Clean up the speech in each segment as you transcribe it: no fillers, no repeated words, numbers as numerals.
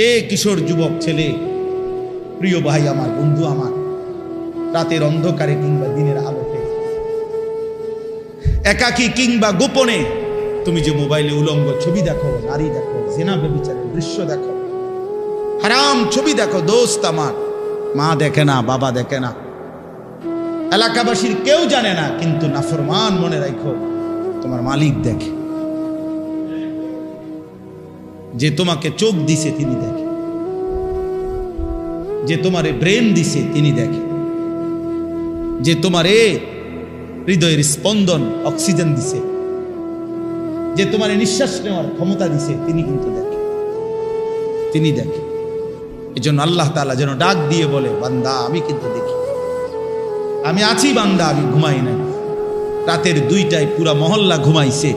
এ কিশোর যুবক ছেলে, প্রিয় ভাই আমার, বন্ধু আমার, রাতের অন্ধকারে কিংবা দিনের আলোতে, একাকী কিংবা গোপনে তুমি যে মোবাইলে উলঙ্গ ছবি দেখো, নারী দেখো, জিনা ব্যভিচারের দৃশ্য দেখো, হারাম ছবি দেখো, দোস্ত আমার, মা দেখে না, বাবা দেখে না, এলাকাবাসীর কেউ জানে না, কিন্তু নাফরমান মনে রাখো তোমার মালিক দেখে। যে তোমাকে চোখ দিছে তিনি দেখে, যে তোমারে ব্রেন দিছে তিনি দেখে, যে তোমারে হৃদয়ের স্পন্দন অক্সিজেন দিছে, যে তোমারে নিঃশ্বাস নেওয়ার ক্ষমতা দিছে তিনি কিন্তু দেখে, তিনি দেখে। এই জন্য আল্লাহ তাআলা যেন ডাক দিয়ে বলে, বান্দা আমি কিন্তু দেখি, আমি আছি বান্দা, আমি ঘুমাই নাই। রাতের 2টায় পুরা মহল্লা ঘুমাইছে,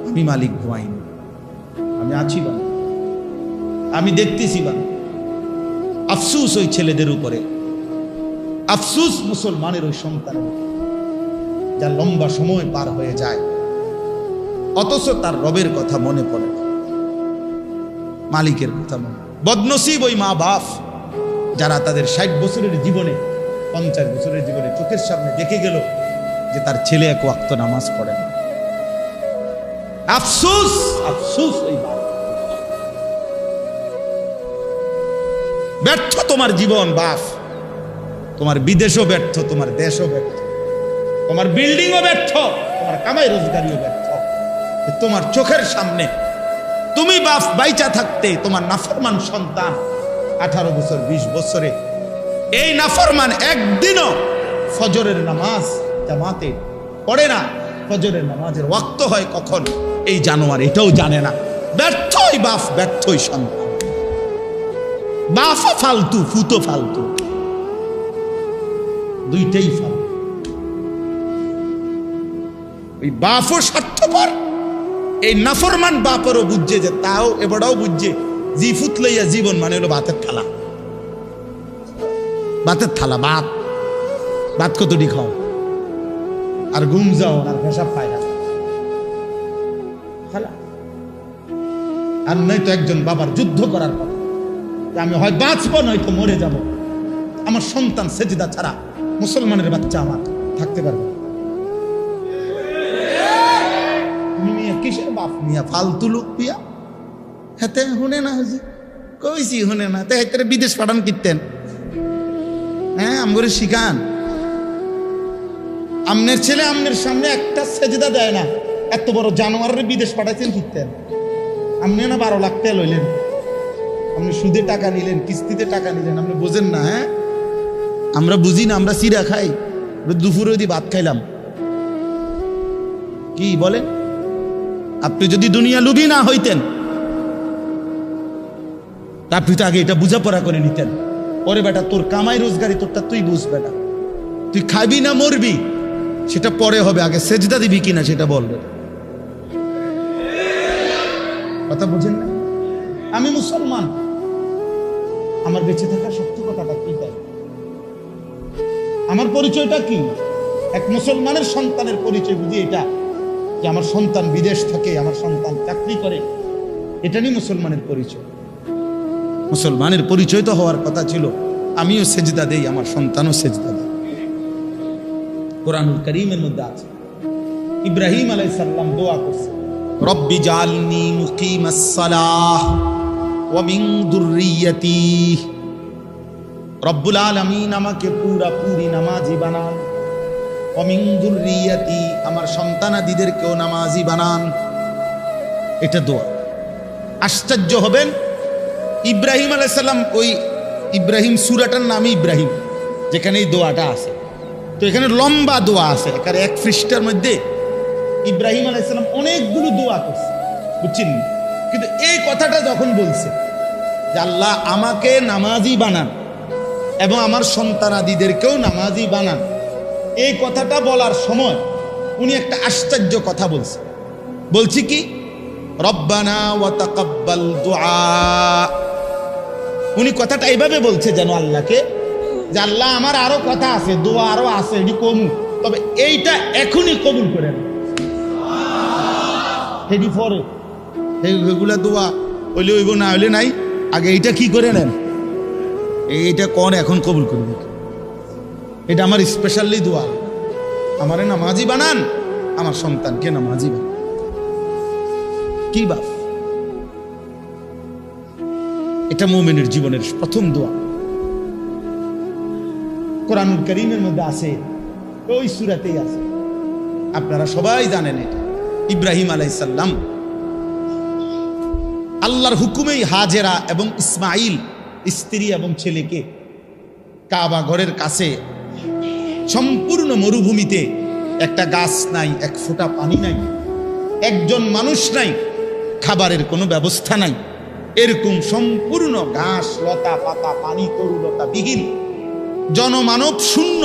আমি মালিক ঘুমাইনি, আমি আছি বান্দা, আমি দেখতেছি বান্দা। আফসুস ওই ছেলেদের উপরে, আফসুস মুসলমানের ওই সন্তানের, যা লম্বা সময় পার হয়ে যায় অথচ তার রবের কথা মনে পড়ে, মালিকের কথা মনে। বদনসিব ওই মা বাপ যারা তাদের 60 বছরের জীবনে, 50 বছরের জীবনে চোখের সামনে দেখে গেল যে তার ছেলে এক ওয়াক্ত নামাজ পড়ে না। আফসোস, আফসোস ওই বাপ। ব্যর্থ তোমার জীবন বাপ, তোমার বিদেশও ব্যর্থ, তোমার দেশও ব্যর্থ, তোমার বিল্ডিংও ব্যর্থ, তোমার কামাই রোজগারিও ব্যর্থ। তোমার চোখের সামনে তুমি বাপ বাইচা থাকতে তোমার নাফরমান সন্তান 18 বছর 20 বছরে, এই নাফরমান একদিনও ফজরের নামাজ জামাতে পড়ে না। ফজরের নামাজের ওয়াক্ত হয় কখন এই জানোয়ার এটাও জানে না। ব্যর্থই বাপ, ব্যর্থই সন্তান। বাপও ফালতু, ফুতো ফালতু, দুইটাই ফালতু। ওই বাপও স্বার্থপর, এই নাফরমান বাপেরও বুঝছে যে তাও এবারও বুঝছে জি ফুত লইয়া জীবন মানে হলো ভাতের থালা, ভাতের থালা, ভাত ভাত কতটি খাও আর ঘুম যাও আর পেশাব পায়রা খালা। আর নয়তো একজন বাবার যুদ্ধ করার কথা, আমি হয় বাঁচবো নয়তো মরে যাব, আমার সন্তান সেজদা ছাড়া, মুসলমানের বাচ্চা আমার থাকতে পারবে। কিসের বাপ মিয়া, ফালতু লোক পিয়া, হাতে শুনে না হুজুর, কইছি শুনে না, তাই বিদেশ পাঠান কিনতেন। হ্যাঁ, আমগরে শিখান। আমনের ছেলে আমনের সামনে একটা সেজদা দেয় না, এত বড় জানোয়ারের বিদেশ পাঠাইছেন কিনতেন। আপনি না 12 লাখ টাকা লইলেন, আপনি সুদে টাকা নিলেন, কিস্তিতে টাকা নিলেন, আপনি বোঝেন না। হ্যাঁ, আমরা বুঝি না, আমরা চিরা খাই, দুপুরে যদি ভাত খাইলাম। কি বলেন? আপনি যদি দুনিয়া লুবি না হইতেন আপনি তো আগে এটা বুঝাপড়া করে নিতেন। ওরে বেটা, তোর কামাই রোজগারি তোরটা তুই বুঝ বেটা, তুই খাবি না মরবি সেটা পরে হবে, আগে সেজদা দিবি কিনা সেটা বলবে। কথা বুঝেন না? আমি মুসলমান, আমার বেঁচে থাকার সত্য কথাটা কি, তাই আমার পরিচয়টা কি? এক মুসলমানের সন্তানের পরিচয় বুঝি এটা যে আমার সন্তান বিদেশ থাকে, আমার সন্তান চাকরি করে, এটা নিয়ে মুসলমানের পরিচয়। মুসলমানের পরিচয় তো হওয়ার কথা ছিল আমিও সেজদা দেই, আমার সন্তানও সেজদা দেয়। কোরআনুল কারীমের মধ্যে আছে, ইব্রাহিম আলাইহিস সালাম দোয়া করছে, রব্বি জাআলনি মুকিমাস সালাহ ওয়া মিন যুররিয়্যাতি। রব্বুল আলামিন আমাকে পুরি নামাজি বানান, ওয়া মিন যুররিয়্যাতি, আমার সন্তানাদিদেরকেও নামাজি বানান। এটা দোয়া। আশ্চর্য হবেন, ইব্রাহিম আলাইহিস সালাম, ওই ইব্রাহিম সূরাটার নামই ইব্রাহিম, যেখানে এই দোয়াটা আছে। তো এখানে লম্বা দোয়া আছে, এখানে 1 পৃষ্ঠার মধ্যে ইব্রাহিম আলাইহিস সালাম অনেকগুলো দোয়া করছে, বুঝছেন? কিন্তু এই কথাটা যখন বলছে যে আল্লাহ আমাকে নামাজি বানান এবং আমার সন্তানাদিদেরকেও নামাজি বানান, এই কথাটা বলার সময় উনি একটা আশ্চর্য কথা বলছে। বলছি কি, রব্বানা ওয়া তাকাব্বাল দুআ। উনি কথাটা এইভাবে বলছে যেন আল্লাহকে, যে আল্লাহ আমার আরো কথা আছে, দোয়া আরো আছে, এটি কমু, তবে এইটা এখনই কবুল করেন। এটি পরে এগুলা দোয়া হইলে হইব, না হইলে নাই। আগে এইটা কি করে নেন, এইটা কোন এখন কবুল করবে। এটা আমার স্পেশালি দোয়া, আমারে নামাজি বানান, আমার সন্তানকে নামাজি বানান। কি বাপ, এটা মুমিনের জীবনের প্রথম দোয়া। কোরআনুল কারীমের মধ্যে আছে, ওই সূরাতেই আছে, আপনারা সবাই জানেন এটা। ইব্রাহিম আলাইহিস সালাম আল্লাহর হুকুমেই হাজেরা এবং ইসমাইল স্ত্রী এবং ছেলেকে কাবা ঘরের কাছে সম্পূর্ণ মরুভূমিতে, একটা গাছ নাই, এক ফোঁটা পানি নাই, একজন মানুষ নাই, খাবারের কোনো ব্যবস্থা নাই, এরকম সম্পূর্ণ ঘাস লতা পাতা পানি তরুলতা বিহীন জনমানব শূন্য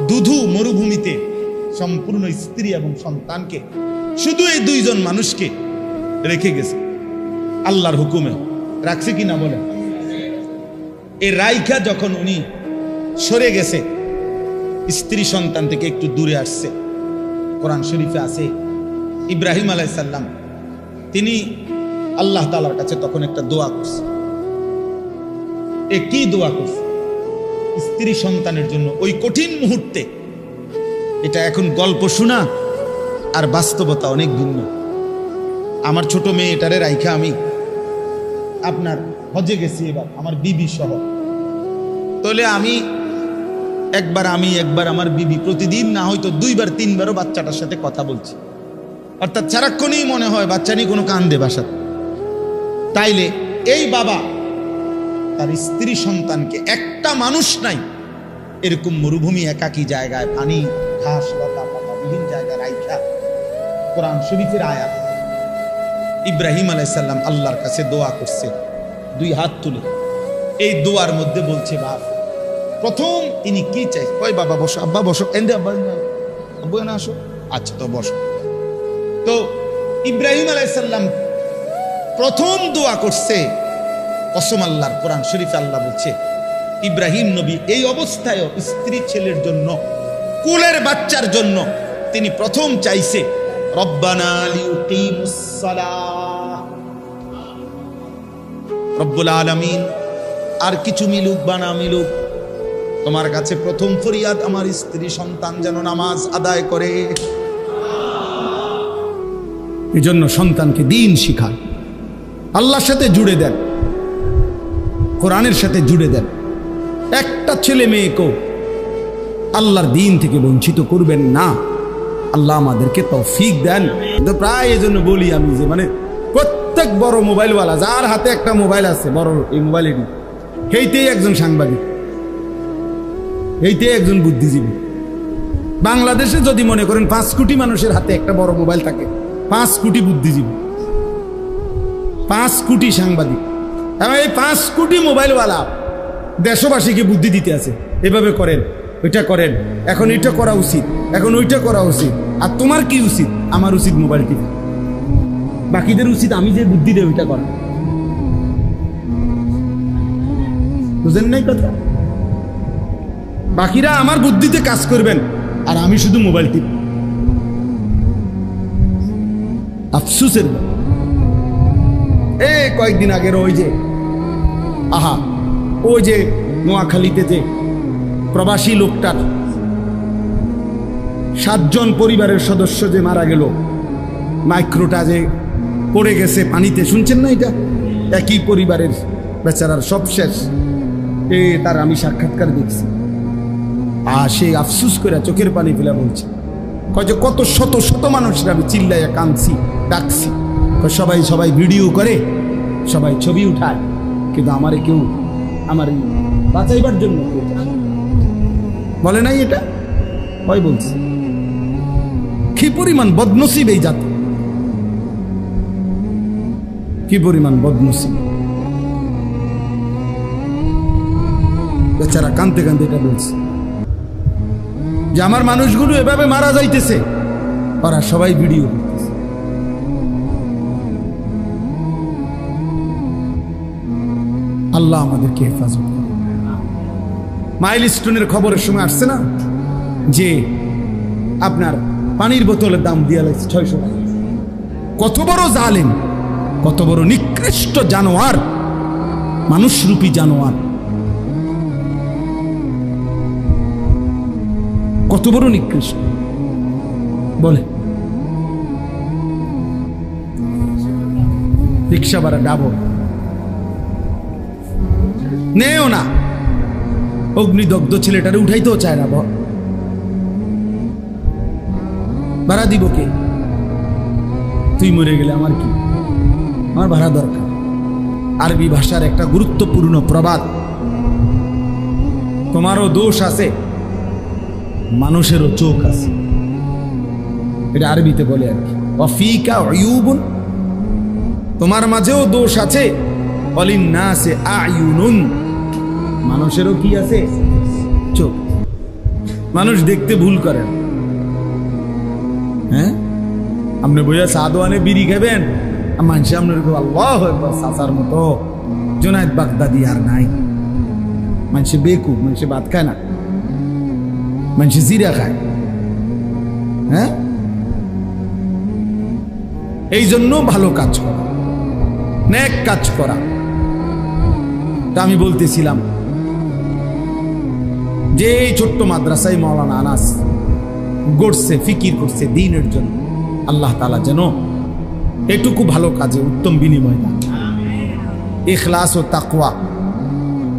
দুধু মরুভূমিতে সম্পূর্ণ স্ত্রী এবং সন্তানকে, শুধু এই দুইজন মানুষকে রেখে গেছে আল্লাহর হুকুমে। রাখছে কিনা বলে? এই রাইখা যখন উনি সরে গেছে, স্ত্রী সন্তান থেকে একটু দূরে আসছে, কোরআন শরীফে আছে ইব্রাহিম আলাইহিস সালাম তিনি আল্লাহ তাআলার কাছে তখন একটা দোয়া করছে। কি দোয়া করছে? স্ত্রী সন্তানের জন্য ওই কঠিন মুহূর্তে। এটা এখন গল্প শোনা আর বাস্তবতা অনেক ভিন্ন। আমার ছোট মেয়েটারে রাইখা আমি আপনার হজে গেছি এবার আমার বিবি সহ, তাহলে আমি একবার আমার বিবি প্রতিদিন না হয়তো 2 বার 3 বারও বাচ্চাটার সাথে কথা বলছি, অর্থাৎ সারাক্ষণই মনে হয় বাচ্চা নিয়ে কোনো কান্দে বাসা। তাইলে এই বাবা তার স্ত্রী সন্তানকে, একটা মানুষ নাই এরকম মরুভূমি একাকী জায়গায়, পানি ঘাস লতা পাতা বিভিন্ন জায়গায় রাইখা, কোরআন শরীফের আয়াত, ইব্রাহিম আলাইহিস সালাম আল্লাহর কাছে দোয়া করছে 2 হাত তুলে। এই দোয়ার মধ্যে বলছে বাপ, প্রথম তিনি কি চাই? কই বাবা বসো, আব্বা বসো, এন্ডে আব্বা আব্বু না আসো, আচ্ছা তো বসো। তো ইব্রাহিম আলাইহিস সালাম প্রথম দোয়া করছে, কসম আল্লাহর, কোরআন শরীফে আল্লাহ বলছে ইব্রাহিম নবী এই অবস্থায় স্ত্রী ছেলের জন্য, কুলের বাচ্চার জন্য তিনি প্রথম চাইছে রব্বানা লিউকিমুস সালাহ, রব্বুল আলামিন আর কিছু মিলুক বা না মিলুক, তোমার কাছে প্রথম ফরিয়াদ আমার স্ত্রী সন্তান যেন নামাজ আদায় করে। এই জন্য সন্তানকে দিন শিখান, আল্লাহর সাথে জুড়ে দেন, কোরআনের সাথে জুড়ে দেন। একটা ছেলে মেয়েকেও আল্লাহর দিন থেকে বঞ্চিত করবেন না। আল্লাহ আমাদেরকে তৌফিক দেন। তো প্রায় এই জন্য বলি আমি যে মানে প্রত্যেক বড় মোবাইলওয়ালা যার হাতে একটা মোবাইল আছে, বড় এই মোবাইলেরই, সেইতেই একজন সাংবাদিক, এইতেই একজন বুদ্ধিজীবী। বাংলাদেশে যদি মনে করেন 5 কোটি মানুষের হাতে একটা বড় মোবাইল থাকে, 5 কোটি বুদ্ধিজীবী, 5 কোটি সাংবাদিক, এবং এই 5 কোটি মোবাইলওয়ালা দেশবাসীকে বুদ্ধি দিতে আছে, এভাবে করেন, ওইটা করেন, এখন এটা করা উচিত, এখন ওইটা করা উচিত। আর তোমার কি উচিত? আমার উচিত মোবাইল টিপা, বাকিদের উচিত আমি যে বুদ্ধি দেয় ওইটা করা। বুঝেন নাই কথা? বাকিরা আমার বুদ্ধিতে কাজ করবেন আর আমি শুধু মোবাইল টিপ। আফসুসের এই কয়েকদিন আগের ওই যে ওই যে নোয়াখালীতে যে প্রবাসী লোকটার 7 জন পরিবারের সদস্য যে মারা গেল, মাইক্রোটা যে পড়ে গেছে পানিতে, শুনছেন না? এটা একই পরিবারের বেচারার, সব শেষ। তার আমি সাক্ষাৎকার দেখছি, আর সে আফসুস করে চোখের পানি ফেলে বলছে, যে কত শত শত মানুষরা আমি চিল্লাইয়া কাঁদছি, ডাকছি, সবাই ভিডিও করে, সবাই ছবি উঠায়, কিন্তু আমারে কেউ আমার বাঁচাইবার জন্য বলে নাই। এটা হয় বলছে, কি পরিমাণ বদনসিব এই জাতি, কি পরিমাণ বদনসিব। বেচারা কাঁদতে কাঁদতে এটা বলছে যে আমার মানুষগুলো এভাবে মারা যাইতেছে, ওরা সবাই ভিডিও করতেছে। আল্লাহ আমাদেরকে হেফাজত করুন। মাইলস্টোনের খবরের সময় আসছে না যে আপনার পানির বোতলের দাম দিয়ে লাগছে 600 টাকা। কত বড় জালেম, কত বড় নিকৃষ্ট জানোয়ার মানুষরূপী জানোয়ার। কত বড় নিকৃষ্ট বলে। রিক্সা ভাড়া ডাবো নেও না, অগ্নিদগ্ধ ছেলেটারে উঠাইতেও চায় না। ভাড়া দিব কে? তুই মরে গেলে আমার কি? আমার ভাড়া দরকার। আরবি ভাষার একটা গুরুত্বপূর্ণ প্রবাদ, তোমারও দোষ আছে, মানুষেরও চোখ আছে। এটা আরবিতে বলে আর কি, ওয়াফিকা উয়ুবুন, তোমার মাঝেও দোষ আছে, ওয়ালিন্নাসি আয়ুনুন, মানুষেরও কি আছে? চোখ। মানুষ দেখতে ভুল করেন। হ্যাঁ, আপনি বইয়া সাদওয়ানে বিড়ি খাবেন, মানুষে আপনার আল্লাহ সাসার মতো জোনায়েদ বাগদাদি আর নাই। মানুষে বেকুব, মানুষে ভাত খায় না, মানুষে জিরা খায়। হ্যাঁ, এই জন্য ভালো কাজ করা, নেক কাজ করা। তা আমি বলতেছিলাম যে এই ছোট্ট মাদ্রাসায় মাওলানা আনাস গড়ছে, ফিকির করছে দ্বীনের জন্য। আল্লাহ তাআলা যেন এটুকু ভালো কাজে উত্তম বিনিময় দেন। ইখলাস ও তাকওয়া।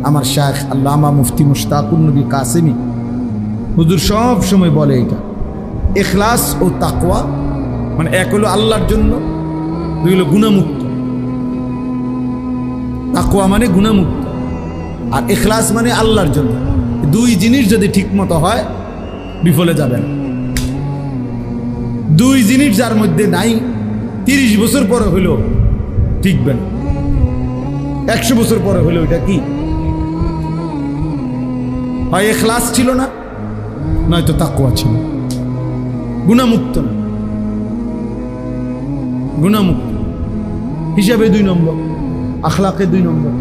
আমার শায়েখ আল্লামা মুফতি মুশতাকুর নবী কাসেমি হুজুর সব সময় বলে, এটা ইখলাস ও তাকওয়া মানে এক হলো আল্লাহর জন্য, দুই হলো গুনাহমুক্ত। তাকওয়া মানে গুনাহমুক্ত, আর ইখলাস মানে আল্লাহর জন্য। দুই জিনিস যদি ঠিক মতো হয় বিফলে যাবেন। দুই জিনিস যার মধ্যে নাই, 30 বছর পরে হইলো ঠিকবেন, 100 বছর পরে হইলো এটা কি? হয় ইখলাস ছিল না, নয়তো তাকওয়া ছিল। গুনাহমুক্ত না, গুনাহমুক্ত হিসাবে 2 নম্বর, আখলাকে 2 নম্বর,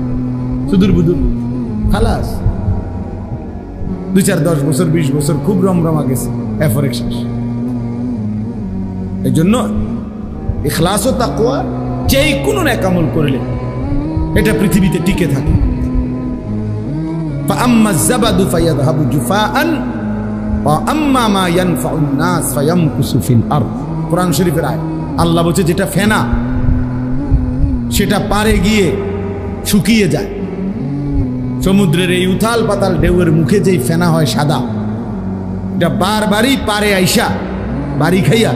সুদূর বুদুর, খালাস। 2-4-10 বছর 20 বছর খুব রমরমা গেছে, এরপরে শেষ। এই জন্য ইখলাস ও তাকওয়া যেই কোনো নেক আমল করলে এটা পৃথিবীতে টিকে থাকে। ফাআম্মা যাবাদু ফায়াযহাবু জুফাআন ওয়া আম্মা মা ইয়ানফাউন নাস ফায়ামকুসু ফিল আরদ। কোরআন শরীফের আয়াত। আল্লাহ বলছে যেটা ফেনা সেটা পারে গিয়ে শুকিয়ে যায়। সমুদ্রের এই উথাল পাতাল ঢেউয়ের মুখে যেই ফেনা হয় সাদা, এটা বারবারই পারে আইসা বাড়ি খাইয়া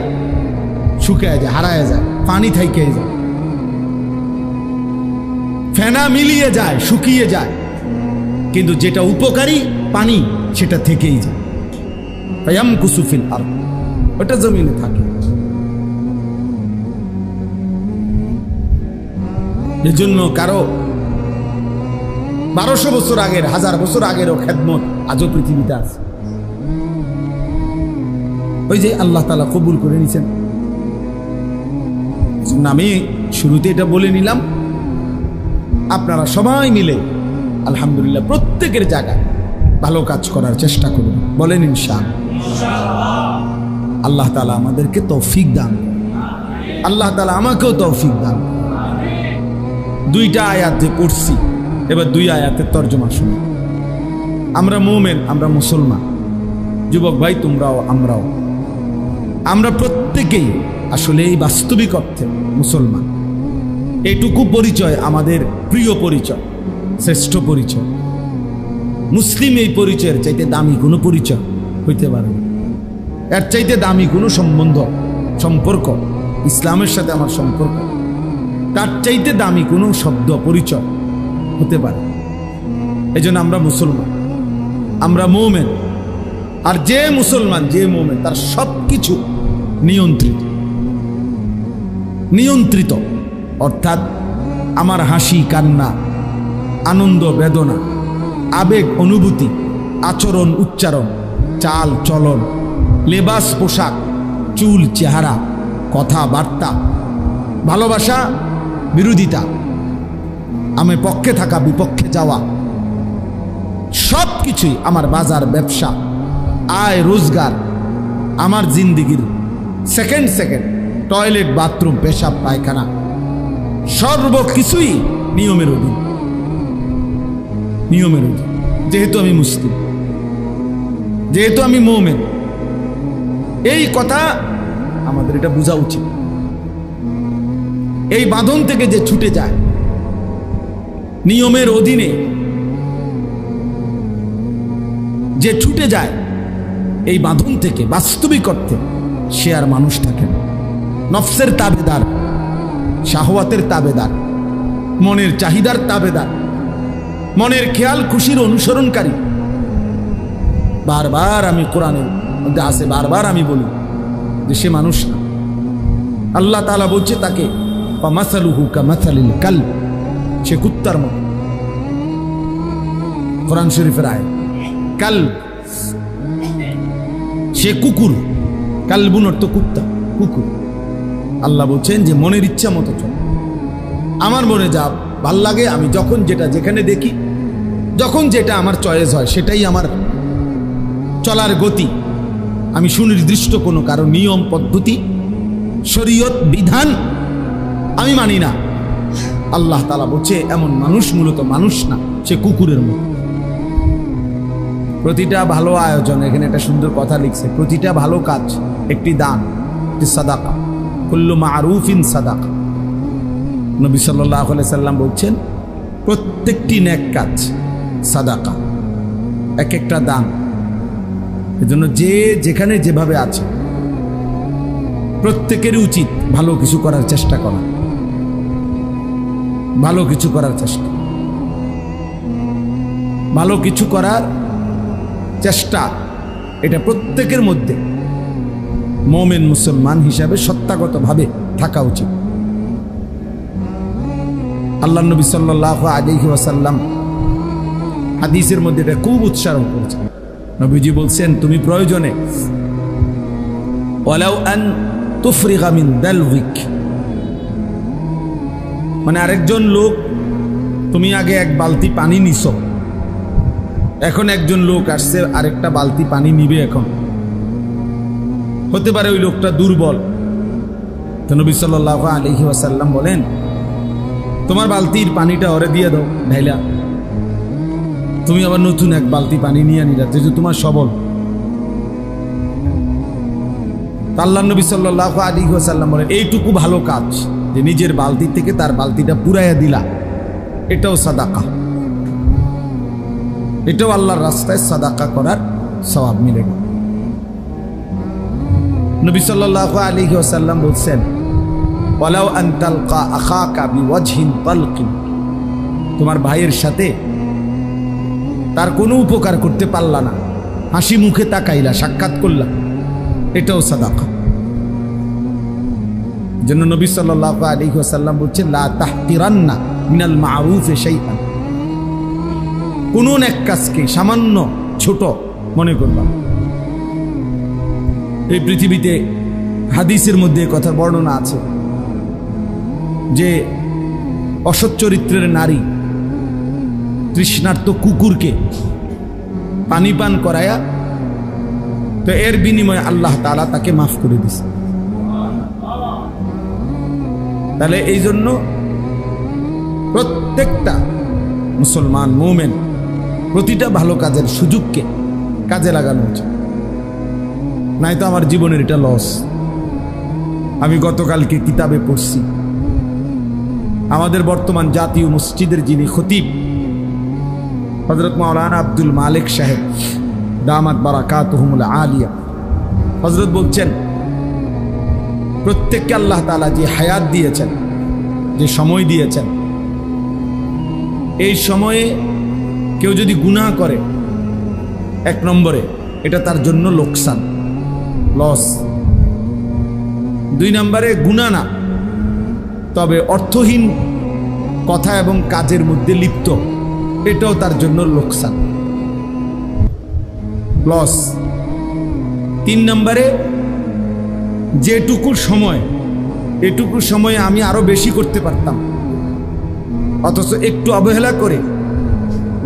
শুকিয়ে যায়, হারায় যায়, পানি থাইকে যায়, ফেনা মিলিয়ে যায়, শুকিয়ে যায়। কিন্তু যেটা উপকারী পানি সেটা থেকেই যায়। ফায়ামকুসু ফিল আরদ, ওটা জমিনে থাকে। এজন্য কারো 1200 বছর আগের, 1000 বছর আগেরও খেদমত আজও পৃথিবীতে আছে। ওই যে আল্লাহ তাআলা কবুল করে নিছেন। আমি শুরুতে এটা বলে নিলাম, আপনারা সবাই মিলে আলহামদুলিল্লাহ প্রত্যেকের জায়গায় ভালো কাজ করার চেষ্টা করুন। বলেন ইনশাআল্লাহ। আল্লাহ তাআলা আমাদেরকে তৌফিক দান, আল্লাহ তাআলা আমাকেও তৌফিক দান। 2টা আয়াতে পড়ছি, এবার 2 আয়াতের তর্জমা শুনুন। আমরা মুমিন, আমরা মুসলমান, যুবক ভাই তোমরাও আমরাও, আমরা প্রত্যেকেই আসলে এই বাস্তবিক অর্থে মুসলমান। এটুকু পরিচয় আমাদের প্রিয় পরিচয়, শ্রেষ্ঠ পরিচয়। মুসলিম এই পরিচয়ের চাইতে দামি কোনো পরিচয় হইতে পারে না। এর চাইতে দামি কোনো সম্বন্ধ, সম্পর্ক, ইসলামের সাথে আমার সম্পর্ক, তার চাইতে দামি কোনো শব্দ পরিচয় হতে পারে। এই জন্য আমরা মুসলমান, আমরা মুমিন। আর যে মুসলমান, যে মুমিন, তার সব কিছু নিয়ন্ত্রিত। নিয়ন্ত্রিত অর্থাৎ আমার হাসি কান্না, আনন্দ বেদনা, আবেগ অনুভূতি, আচরণ উচ্চারণ, চাল চলন, লেবাস পোশাক, চুল চেহারা, কথাবার্তা, ভালোবাসা বিরোধিতা, আমি পক্ষে থাকা বিপক্ষে যাওয়া, সব কিছুই আমার বাজার ব্যবসা, আয় রোজগার, আমার জিন্দিগির সেকেন্ড সেকেন্ড টয়লেট বাথরুম পেশাব পায়খানা সর্বকিছুই নিয়মের অধীন। নিয়মের অধীন, যেহেতু আমি মুসলিম, যেহেতু আমি মুমিন। এই কথা আমাদের এটা বোঝা উচিত। এই বাঁধন থেকে যে ছুটে যায়, নিয়মের অধীনে যে ছুটে যায়, এই বাঁধন থেকে বাস্তবিক অর্থে সে আর মানুষ থাকে না। নফসের তাবেদার, শাহওয়াতের তাবেদার, মনের চাহিদার তাবেদার, মনের খেয়াল খুশির অনুসরণকারী। বারবার আমি কোরআনের মধ্যে আছে, বারবার আমি বলি যে সে মানুষ না। আল্লাহ তাআলা বলছে তাকে ফামাসালুহু কামাসালিল কালব, সে কুত্তার মতো। কোরআন শরীফের আয়াত, কালব, সে কুকুর। কালবুন অর্থ কুত্তা, কুকুর। আল্লাহ বলছেন যে মনের ইচ্ছা মতো চল, আমার মনে যা ভাল লাগে, আমি যখন যেটা যেখানে দেখি, যখন যেটা আমার চয়েস হয়, সেটাই আমার চলার গতি। আমি সুনির্দিষ্ট কোনো কারো নিয়ম পদ্ধতি, শরীয়ত বিধান আমি মানি না। আল্লাহ তাআলা বলছে এমন মানুষ মূলত মানুষ না, সে কুকুরের মতো। প্রতিটা ভালো আয়োজন, এখানে একটা সুন্দর কথা লিখছে, প্রতিটা ভালো কাজ একটি দান, একটি সাদাকা। কুল্লু মারুফিন সাদাকা। নবী সাল্লাল্লাহু আলাইহি সাল্লাম বলছেন প্রত্যেকটি নেক কাজ সাদাকা, এক একটা দান। এজন্য যে যেখানে যেভাবে আছে প্রত্যেকেরই উচিত ভালো কিছু করার চেষ্টা করা, ভালো কিছু করার চেষ্টা, ভালো কিছু করার চেষ্টা। এটা প্রত্যেকের মধ্যে মুমিন মুসলমান হিসাবে সত্তাগতভাবে থাকা উচিত। আল্লাহ নবী সাল্লাল্লাহু আলাইহি ওয়াসাল্লাম হাদিসের মধ্যে এটা খুব উৎসাহ করেছেন। নবীজি বলছেন তুমি প্রয়োজনে ওয়ালাউ আন তুফরিগা মিন দালউইক, মানে আরেকজন লোক, তুমি আগে এক বালতি পানি নিছো, এখন একজন লোক আসছে আরেকটা বালতি পানি নিবে। এখন হতে পারে ওই লোকটা দুর্বল, তো নবী সাল্লাল্লাহু আলাইহি ওয়াসাল্লাম বলেন তোমার বালতির পানিটা ওরে দিয়ে দাও ঢাইলা, তুমি আবার নতুন এক বালতি পানি নিয়ে নিলা, যেহেতু তোমার সবল। আল্লাহ নবী সাল্লাল্লাহু আলাইহি ওয়াসাল্লাম বলেন এইটুকু ভালো কাজ যে নিজের বালতি থেকে তার বালতিটা পুরাইয়া দিলা, এটাও সাদাকা, এটাও আল্লাহর রাস্তায় সাদাকা করার সওয়াব মিলে। নবী সাল্লাল্লাহু আলাইহি ওয়াসাল্লাম বলছেন ওয়ালাউ আন তালকা আখাকা বিওয়াজহিন তালকিন, তোমার ভাইয়ের সাথে তার কোনো উপকার করতে পারলা না, হাসি মুখে তাকাইলা, সাক্ষাৎ করলা, এটাও সাদাকা। জন্য নবী সাল্লাল্লাহু আলাইহি ওয়াসাল্লাম বলছেন লা তাহকিরান্না মিনাল মারুফি শাইআন, কোন এক কাজকে সামান্য ছোট মনে করবা। এই পৃথিবীতে হাদিসের মধ্যে কথার বর্ণনা আছে যে অসৎ চরিত্রের নারী তৃষ্ণার্ত কুকুরকে পানি পান করায়া, তো এর বিনিময়ে আল্লাহ তাআলা তাকে মাফ করে দিছে। তাহলে এই জন্য প্রত্যেকটা মুসলমান মুমিন প্রতিটা ভালো কাজের সুযোগকে কাজে লাগানো উচিত, নাই তো আমার জীবনের এটা লস। আমি গতকালকে কিতাবে পড়ছি, আমাদের বর্তমান জাতীয় মসজিদের যিনি খতিব হযরত মাওলানা আব্দুল মালিক সাহেব দামাত বারাকাতুহুমুল আলিয়া, হযরত বলছেন প্রত্যেককে আল্লাহ তাআলা যে হায়াত দিয়েছেন, যে সময় দিয়েছেন, এই সময়ে কেউ যদি গুনাহ করে, এক নম্বরে এটা তার জন্য লোকসান, লস। দুই নম্বরে গুনাহ না, তবে অর্থহীন কথা এবং কাজের মধ্যে লিপ্ত, এটাও তার জন্য লোকসান, লস। তিন নম্বরে যেটুকু সময়, এটুকু সময়ে আমি আরো বেশি করতে পারতাম, অথচ একটু অবহেলা করে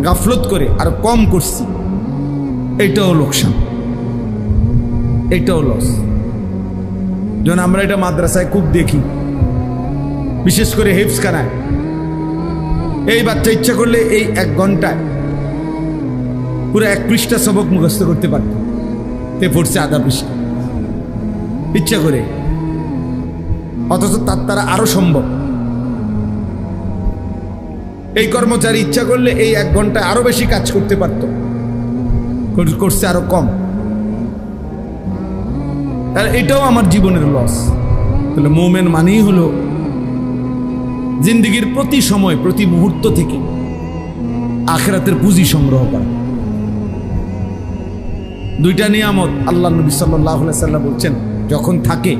গাফলত করে আরো কম করছি, এটাও লোকসান, এটাও লস। যেন আমরা এটা মাদ্রাসায় খুব দেখি, বিশেষ করে হেফজখানায়। এই বাচ্চা ইচ্ছা করলে এই 1 ঘন্টায় পুরো 1 পৃষ্ঠা সবক মুখস্থ করতে পারত, তে পড়ছে আধা পৃষ্ঠা ইচ্ছা করে, অথচ তার দ্বারা আরো সম্ভব। এই কর্মচারী ইচ্ছা করলে এই 1 ঘন্টায় আরো বেশি কাজ করতে পারত, করছে আরো কম। তাহলে এটাও আমার জীবনের লস। তাহলে মোমেন মানেই হলো জিন্দেগির প্রতি সময় প্রতি মুহূর্ত থেকে আখিরাতের পুঁজি সংগ্রহ করা। 2টা নিয়ামত আল্লাহ নবী সাল্লাল্লাহু আলাইহি ওয়াসাল্লাম বলছেন যখন থাকে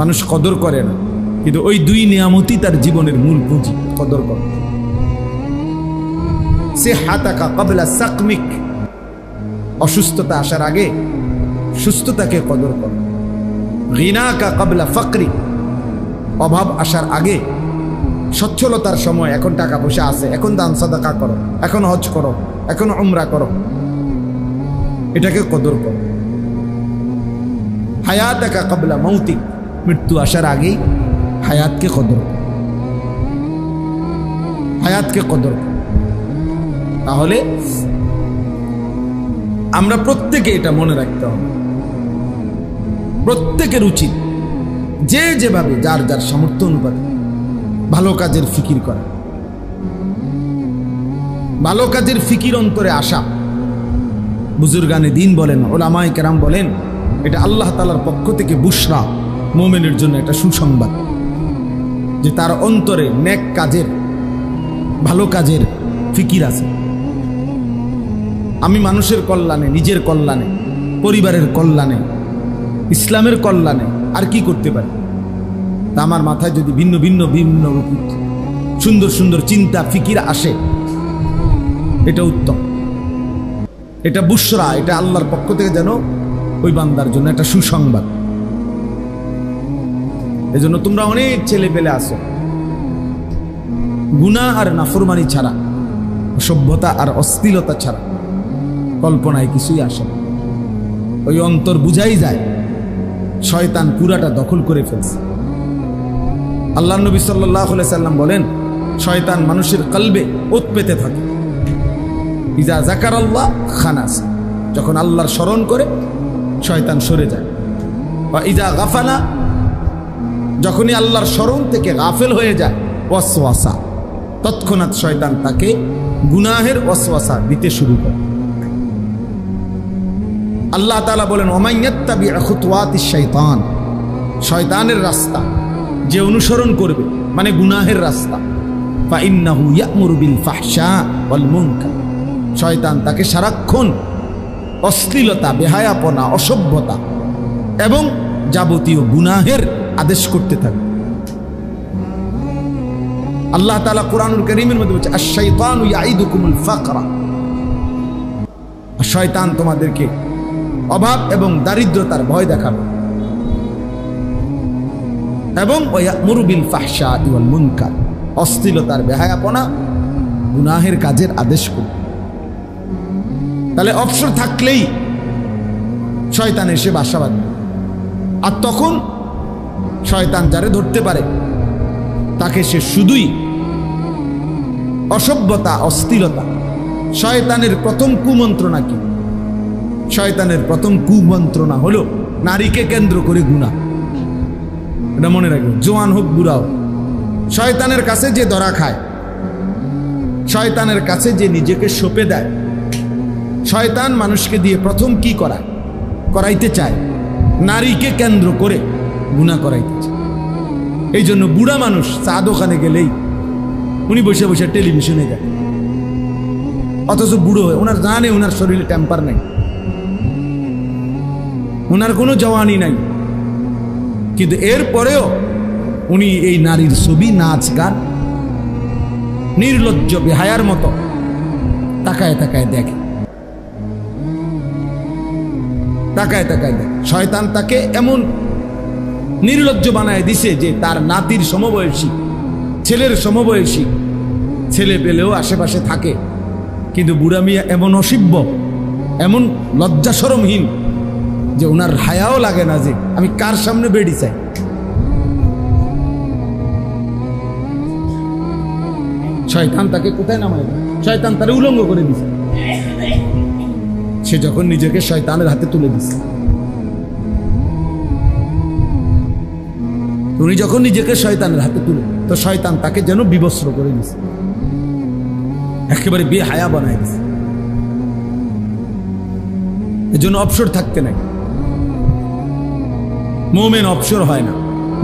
মানুষ কদর করে না, কিন্তু ওই 2 নিয়ামতই তার জীবনের মূল পুঁজি, কদর করে। সিহাতাকা ক্বাবলা সাকমিক, অসুস্থতা আসার আগে সুস্থতাকে কদর করো। গিনাকা ক্বাবলা ফাকরি, অভাব আসার আগে সচ্ছলতার সময়, এখন টাকা পয়সা আছে, এখন দান সাদাকা করো, এখন হজ করো, এখন উমরা করো, এটাকে কদর করো। হায়াতাকা ক্বাবলা মাউতিক, মৃত্যু আসার আগেই হায়াতকে কদর করো, হায়াতকে কদর করো। তাহলে আমরা প্রত্যেকে এটা মনে রাখতে হবে, প্রত্যেকের উচিত যে যেভাবে যার যার সামর্থ্য অনুপাতে ভালো কাজের ফিকির করা, ভালো কাজের ফিকির অন্তরে আসা। বুজুর্গানে দিন বলেন, ওলামায়ে কেরাম বলেন, এটা আল্লাহ তাআলার পক্ষ থেকে বুশরা, মুমিনের জন্য একটা সুসংবাদ যে তার অন্তরে নেক কাজের, ভালো কাজের ফিকির আছে। আমি মানুষের কল্যাণে, নিজের কল্যাণে, পরিবারের কল্যাণে, ইসলামের কল্যাণে আর কি করতে পারি? তা আমার মাথায় যদি ভিন্ন ভিন্ন ভিন্ন সুন্দর সুন্দর চিন্তা ফিকির আসে, এটা উত্তম, এটা বুশরা, এটা আল্লাহর পক্ষ থেকে যেন ওই বান্দার জন্য একটা সুসংবাদ। এজন্য তোমরা অনেক ছেলে পেলে আসো, গুনাহ আর নাফরমানি ছাড়া, সভ্যতা আর অশ্লীলতা ছাড়া কল্পনায় কিছুই আসে না। ওই অন্তর বুঝাই যায় শয়তান পুরাটা দখল করে ফেলছে। আল্লাহ নবী সাল্লাল্লাহু আলাইহি সাল্লাম বলেন, শয়তান মানুষের কলবে ওত পেতে থাকে। ইজা যাকারাল্লাহ খানাস, যখন আল্লাহর স্মরণ করে শয়তান সরে যায়। বা ইজা গাফালা, যখনই আল্লাহর স্মরণ থেকে গাফেল হয়ে যায়, ওয়াসওয়াসা, তৎক্ষণাৎ শয়তান তাকে গুনাহের ওয়াসওয়াসা দিতে শুরু করে। আল্লাহ তাআলা বলেন, ওমাইয়াত্তাবি খুতুওয়াতিশ শাইতান, শয়তানের রাস্তা যে অনুসরণ করবে, মানে গুনাহের রাস্তা, ফাইন্নাহু ইয়া'মুরু বিল ফাহশা ওয়াল মুনকার, শয়তান তাকে সারাক্ষণ অশ্লীলতা, বেহায়াপনা, অসভ্যতা এবং যাবতীয় গুনাহের আদেশ করতে থাকে। আল্লাহ তাআলা কুরআনুল কারীমের মধ্যে বলছে, আশ-শাইতানু ইয়াইদুকুমুল ফাকরা, শয়তান তোমাদেরকে অভাব এবং দারিদ্রতার ভয় দেখাবে, এবং ওয়া'মুরু বিল ফাহশা'i ওয়াল মুনকার, অশ্লীলতার, বেহায়াপনা, গুনাহের কাজের আদেশ করবে। তাহলে অবসর থাকলেই শয়তান এসে বাসা বাঁধবে, আর তখন শয়তান যারে ধরতে পারে তাকে সে শুধুই অসভ্যতা, অশ্লীলতা। শয়তানের প্রথম কুমন্ত্রণা কি? শয়তানের প্রথম কুমন্ত্রণা হলো নারীকে কেন্দ্র করে গুনাহ। এটা মনে রাখবে, জোয়ান হোক বুড়া হোক, শয়তানের কাছে যে ধরা খায়, শয়তানের কাছে যে নিজেকে সঁপে দেয়, শয়তান মানুষকে দিয়ে প্রথম কি করাইতে চায়? নারীকে কেন্দ্র করে গুনাহ করাইতে চায়। এই জন্য বুড়া মানুষ চা দোকানে গেলেই উনি বসে বসে টেলিভিশনে যায়, অথচ বুড়ো হয়ে ওনার জানে ওনার শরীরে টেম্পার নেই, ওনার কোনো জওয়ানি নাই, কিন্তু এরপরেও উনি এই নারীর ছবি, নাচ গান নির্লজ্জ বেহায়ার মতো তাকায় তাকায় দেখে, তাকায় তাকায় দেখে। শয়তান তাকে এমন নির্লজ্জ বানায় দিছে যে তার নাতির সমবয়সী, ছেলের সমবয়সী ছেলে পেলেও আশেপাশে থাকে, কিন্তু বুড়া মিয়া এমন অসিব্য, এমন লজ্জা শরমহীন যে ওনার হায়াও লাগে না যে আমি কার সামনে বেড়ি চাই। শয়তান তাকে কোথায় নামায়? শয়তান তারে উলঙ্গ করে দিছে। সে যখন নিজেকে শয়তানের হাতে তুলে দিচ্ছে, উনি যখন নিজেকে শয়তানের হাতে তুলে, তো শয়তান তাকে যেন বিবস্ত্র করে দিছে, একেবারে বেহায়া বানায় দিছে। এজন্য অবসর থাকতে নাই। মুমিন অবসর হয় না,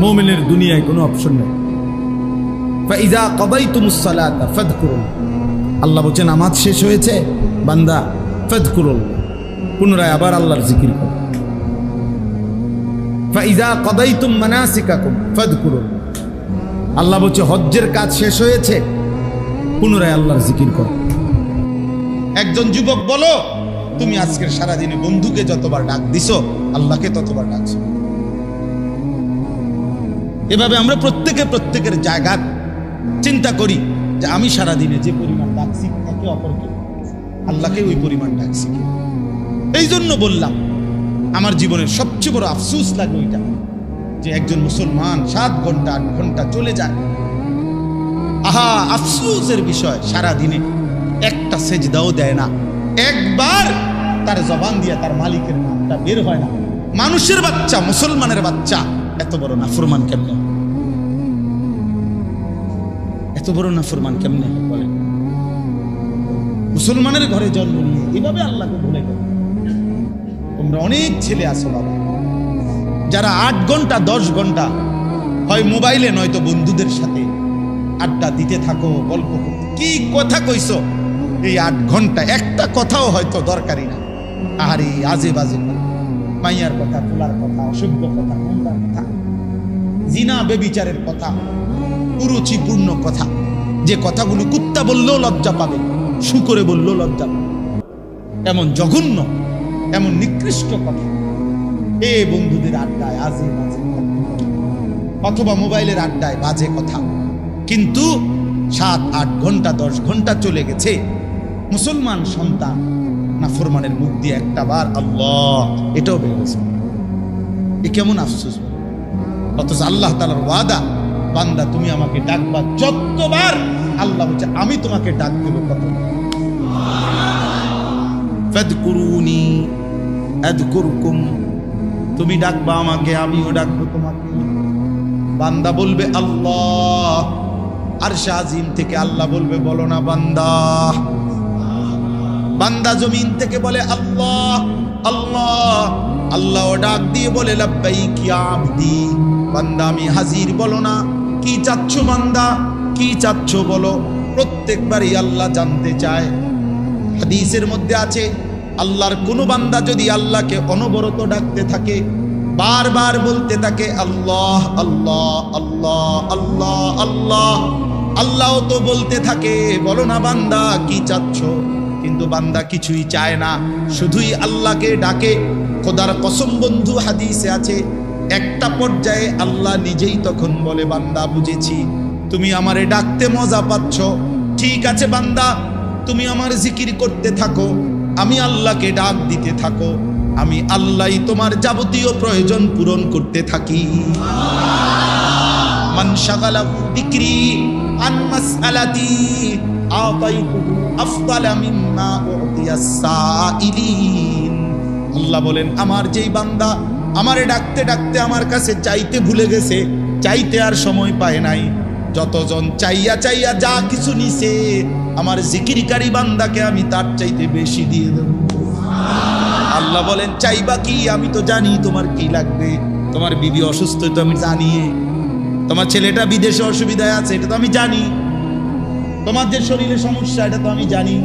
মুমিনের দুনিয়ায় কোনো অবসর নেই। ফাইযা কাদাইতুমুস সালাতা ফাযকুরুল্লাহ, আল্লাহ বলেন নামাজ শেষ হয়েছে বান্দা, ফাযকুরুল্লাহ, পুনরায় আবার আল্লাহর জিকির করো। ফাইযা কাদাইতুম মানাসিকাকুম ফাযকুরুল্লাহ, আল্লাহ বলেন হজ্জের কাজ শেষ হয়েছে, পুনরায় আল্লাহর জিকির করো। একজন যুবক বলো, তুমি আজকের সারাদিনে বন্ধুকে যতবার ডাক দিছো, আল্লাহকে ততবার ডাকছো। এভাবে আমরা প্রত্যেকের জায়গা চিন্তা করি যে আমি সারাদিনে যে পরিমাণ ডাকছি একে অপরকে, আল্লাহকে ওই পরিমাণ ডাকছি। এই জন্য বললাম আমার জীবনের সবচেয়ে বড় আফসোস লাগে ওইটা, যে একজন মুসলমান 7 ঘন্টা 8 ঘন্টা চলে যায়। আহা, আফসোসের বিষয়, সারাদিনে একটা সেজদাও দেয় না, একবার তার জবান দিয়ে তার মালিকের নামটা বের হয় না। মানুষের বাচ্চা, মুসলমানের বাচ্চা এত বড় নাফরমান কেমনে, এত বড় নাফরমান কেমনে বলেন? মুসলমানের ঘরে জন্ম নিয়ে এভাবে আল্লাহকে ভুলে গেল। তোমরা অনেক ছেলে আছো বাবা, যারা 8 ঘন্টা 10 ঘন্টা হয় মোবাইলে নয়তো বন্ধুদের সাথে আড্ডা দিতে থাকো, গল্প করতে। কি কথা কইছো এই 8 ঘন্টা? একটা কথাও হয়তো দরকারি না। আরে আজে বাজে মাইয়ার কথা, তোলার কথা, অসভ্য কথা, নোংরা কথা, জিনা বেবিচারের কথা, কুরুচিপূর্ণ কথা, যে কথাগুলো কুত্তা বললেও লজ্জা পাবে, শুকরে বললেও লজ্জা পাবে, এমন জঘন্য, এমন নিকৃষ্ট কথা এ বন্ধুদের আড্ডায় আজে বাজে অথবা মোবাইলের আড্ডায় বাজে কথা। কিন্তু 7-8 ঘন্টা 10 ঘন্টা চলে গেছে, মুসলমান সন্তান নাফরমানের মুখ দিয়ে একটা বার আল্লাহ এটাও বের হয়েছে। এ কেমন আফসোস! অথচ আল্লাহ তাআলার ওয়াদা, বান্দা তুমি আমাকে ডাকবা যতবার, আল্লাহ বলছে আমি তোমাকে ডাক দেব কত। ফাদকুরুনি আযকুরকুম, তুমি ডাকবা আমাকে, আমিও ডাকবো তোমাকে। বান্দা বলবে আল্লাহ, আরশ আজিম থেকে আল্লাহ বলবে বলো না বান্দা। বান্দা জমিন থেকে বলে আল্লাহ আল্লাহ, আল্লাহ ডাক দিয়ে বলে লাব্বাইক ইয়া আবদি, বান্দা আমি হাজির, বলো না কি চাচ্ছ বান্দা, কি চাচ্ছ বলো। প্রত্যেকবারই আল্লাহ জানতে চায়। হাদিসের মধ্যে আছে, আল্লাহর কোন বান্দা যদি আল্লাহকে অনবরত ডাকতে থাকে, বারবার বলতে থাকে আল্লাহ আল্লাহ আল্লাহ আল্লাহ আল্লাহ, আল্লাহ তো বলতে থাকে বলো না বান্দা কি চাচ্ছ। কিন্তু বান্দা কিছুই চায় না, শুধুই আল্লাহকে ডাকে। খোদার কসম বন্ধু, হাদিসে আছে একটা পর্যায়ে আল্লাহ নিজেই তখন বলে বান্দা বুঝেছি, তুমি আমারে ডাকতে মজা পাচ্ছ, ঠিক আছে বান্দা তুমি আমার জিকির করতে থাকো, আমি আল্লাহকে ডাক দিতে থাকো, আমি আল্লাহই তোমার যাবতীয় প্রয়োজন পূরণ করতে থাকি। মান শাগালাহু যিকরি আন মাসআলাতি আতাইতুহু আফদালা মিম্মা উতিয়াস সাইলিন। আল্লাহ বলেন আমার যেই বান্দা আমারে ডাকতে ডাকতে আমার কাছে চাইতে ভুলে গেছে, চাইতে আর সময় পায় নাই, যতজন চাইয়া চাইয়া যা কিছু নিছে, আমার জিকিরকারী বান্দাকে আমি তার চাইতে বেশি দিয়ে দেব। আল্লাহ বলেন চাইবা কি, আমি তো জানি তোমার কি লাগবে। তোমার বিবি অসুস্থ তো আমি জানি, তোমার ছেলেটা বিদেশে অসুবিধায় আছে এটা তো আমি জানি, তোমার যে শরীরে সমস্যা এটা তো আমি জানি,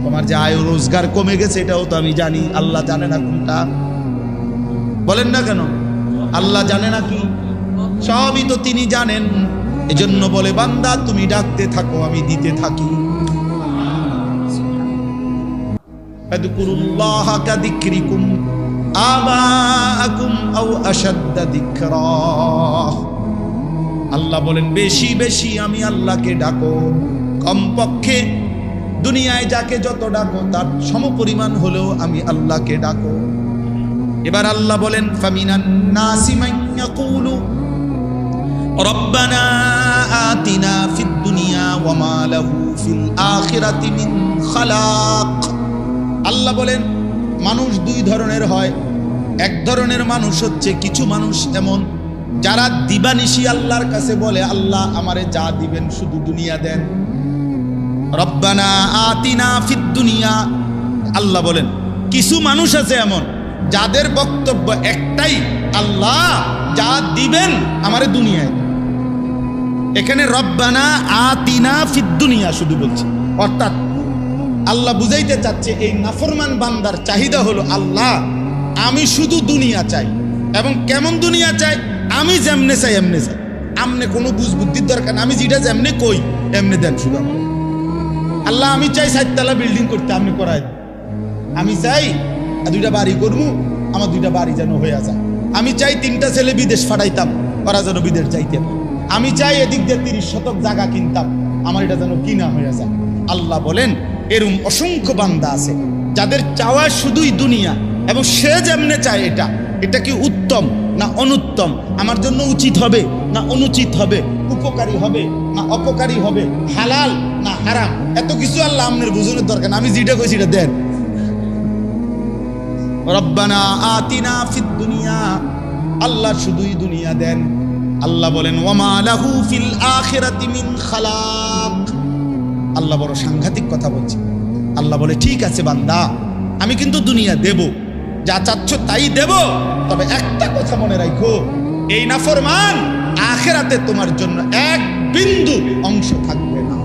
তোমার যে আয় রোজগার কমে গেছে এটাও তো আমি জানি। আল্লাহ জানে না কোনটা? বলেন না কেন? আল্লাহ জানে না কি? সবই তো তিনি জানেন। এজন্য বলে বান্দা তুমি ডাকতে থাকো, আমি দিতে থাকি। আযকুরুল্লাহা কাযিকরিকুম আবাআকুম আও আশাদ্দা যিকরা। আল্লাহ বলেন বেশি বেশি আমি আল্লাহকে ডাকো, কমপক্ষে দুনিয়ায় যাকে যত ডাকো তার সমপরিমাণ হলেও আমি আল্লাহকে ডাকো। এবার আল্লাহ বলেন ফামিনান নাসি মান ইয়াকুলু রব্বানা আতিনা ফিদ দুনিয়া ওয়া মা লাহু ফিল আখিরাতি মিন খালাক। আল্লাহ বলেন মানুষ দুই ধরনের হয়। এক ধরনের মানুষ হচ্ছে কিছু মানুষ এমন যারা দিবানিশি আল্লাহর কাছে বলে, আল্লাহ আমারে যা দিবেন শুধু দুনিয়া দেন। রব্বানা আতিনা ফিদ দুনিয়া। আল্লাহ বলেন কিছু মানুষ আছে এমন যাদের বক্তব্য একটাই, আল্লাহ যা দিবেন আমারে দুনিয়ায়। এখানে রব্বানা আতিনা ফিদ দুনিয়া শুধু বলছে, অর্থাৎ আল্লাহ বুঝাইতে চাচ্ছে এই নাফরমান বান্দার চাহিদা হলো, আল্লাহ আমি শুধু দুনিয়া চাই। এবং কেমন দুনিয়া চাই? আমি যেমনে চাই এমনে চাই। আমনে কোনো বুঝ বুদ্ধির দরকার না, আমি যেটা যেমনে কই এমনে দেন শুধু আমার। আল্লাহ আমি চাই 4 বিল্ডিং করতে, আপনি করাই দেন। আমি চাই 2টা বাড়ি করবো, আমার 2টা বাড়ি যেন হয়ে যায়। আমি চাই 3টা ছেলে বিদেশ পাঠাইতাম, ওরা যেন বিদেশ যাইতে পারে। আমি চাই এদিক দিয়ে 30 শতক জায়গা কিনতাম, আমার এটা যেন কিনা হয়ে যায়। আল্লাহ বলেন এরকম অসংখ্য বান্দা আছে যাদের চাওয়া শুধুই দুনিয়া, এবং সে যেমনে চায় এটা কি উত্তম না অনুত্তম, আমার জন্য উচিত হবে না অনুচিত হবে, উপকারী হবে না অপকারী হবে, হালাল না হারাম, এত কিছু আল্লাহ আপনার বুঝানোর দরকার না। আমি যেটা কইছি এটা দেন। রব্বানা আতিনা ফিদ দুনিয়া, আল্লাহ শুধুই দুনিয়া দেন। আল্লাহ বলেন ওয়ামা লাহু ফিল আখিরাতি মিন খালাক। আল্লাহ বড় সাংঘাতিক কথা বলছে। আল্লাহ বলে ঠিক আছে বান্দা, আমি কিন্তু দুনিয়া দেব, যা চাচ্ছ তাই দেব, তবে একটা কথা মনে রাখো, এই নাফরমান আখিরাতে তোমার জন্য 1 বিন্দু অংশ থাকবে না।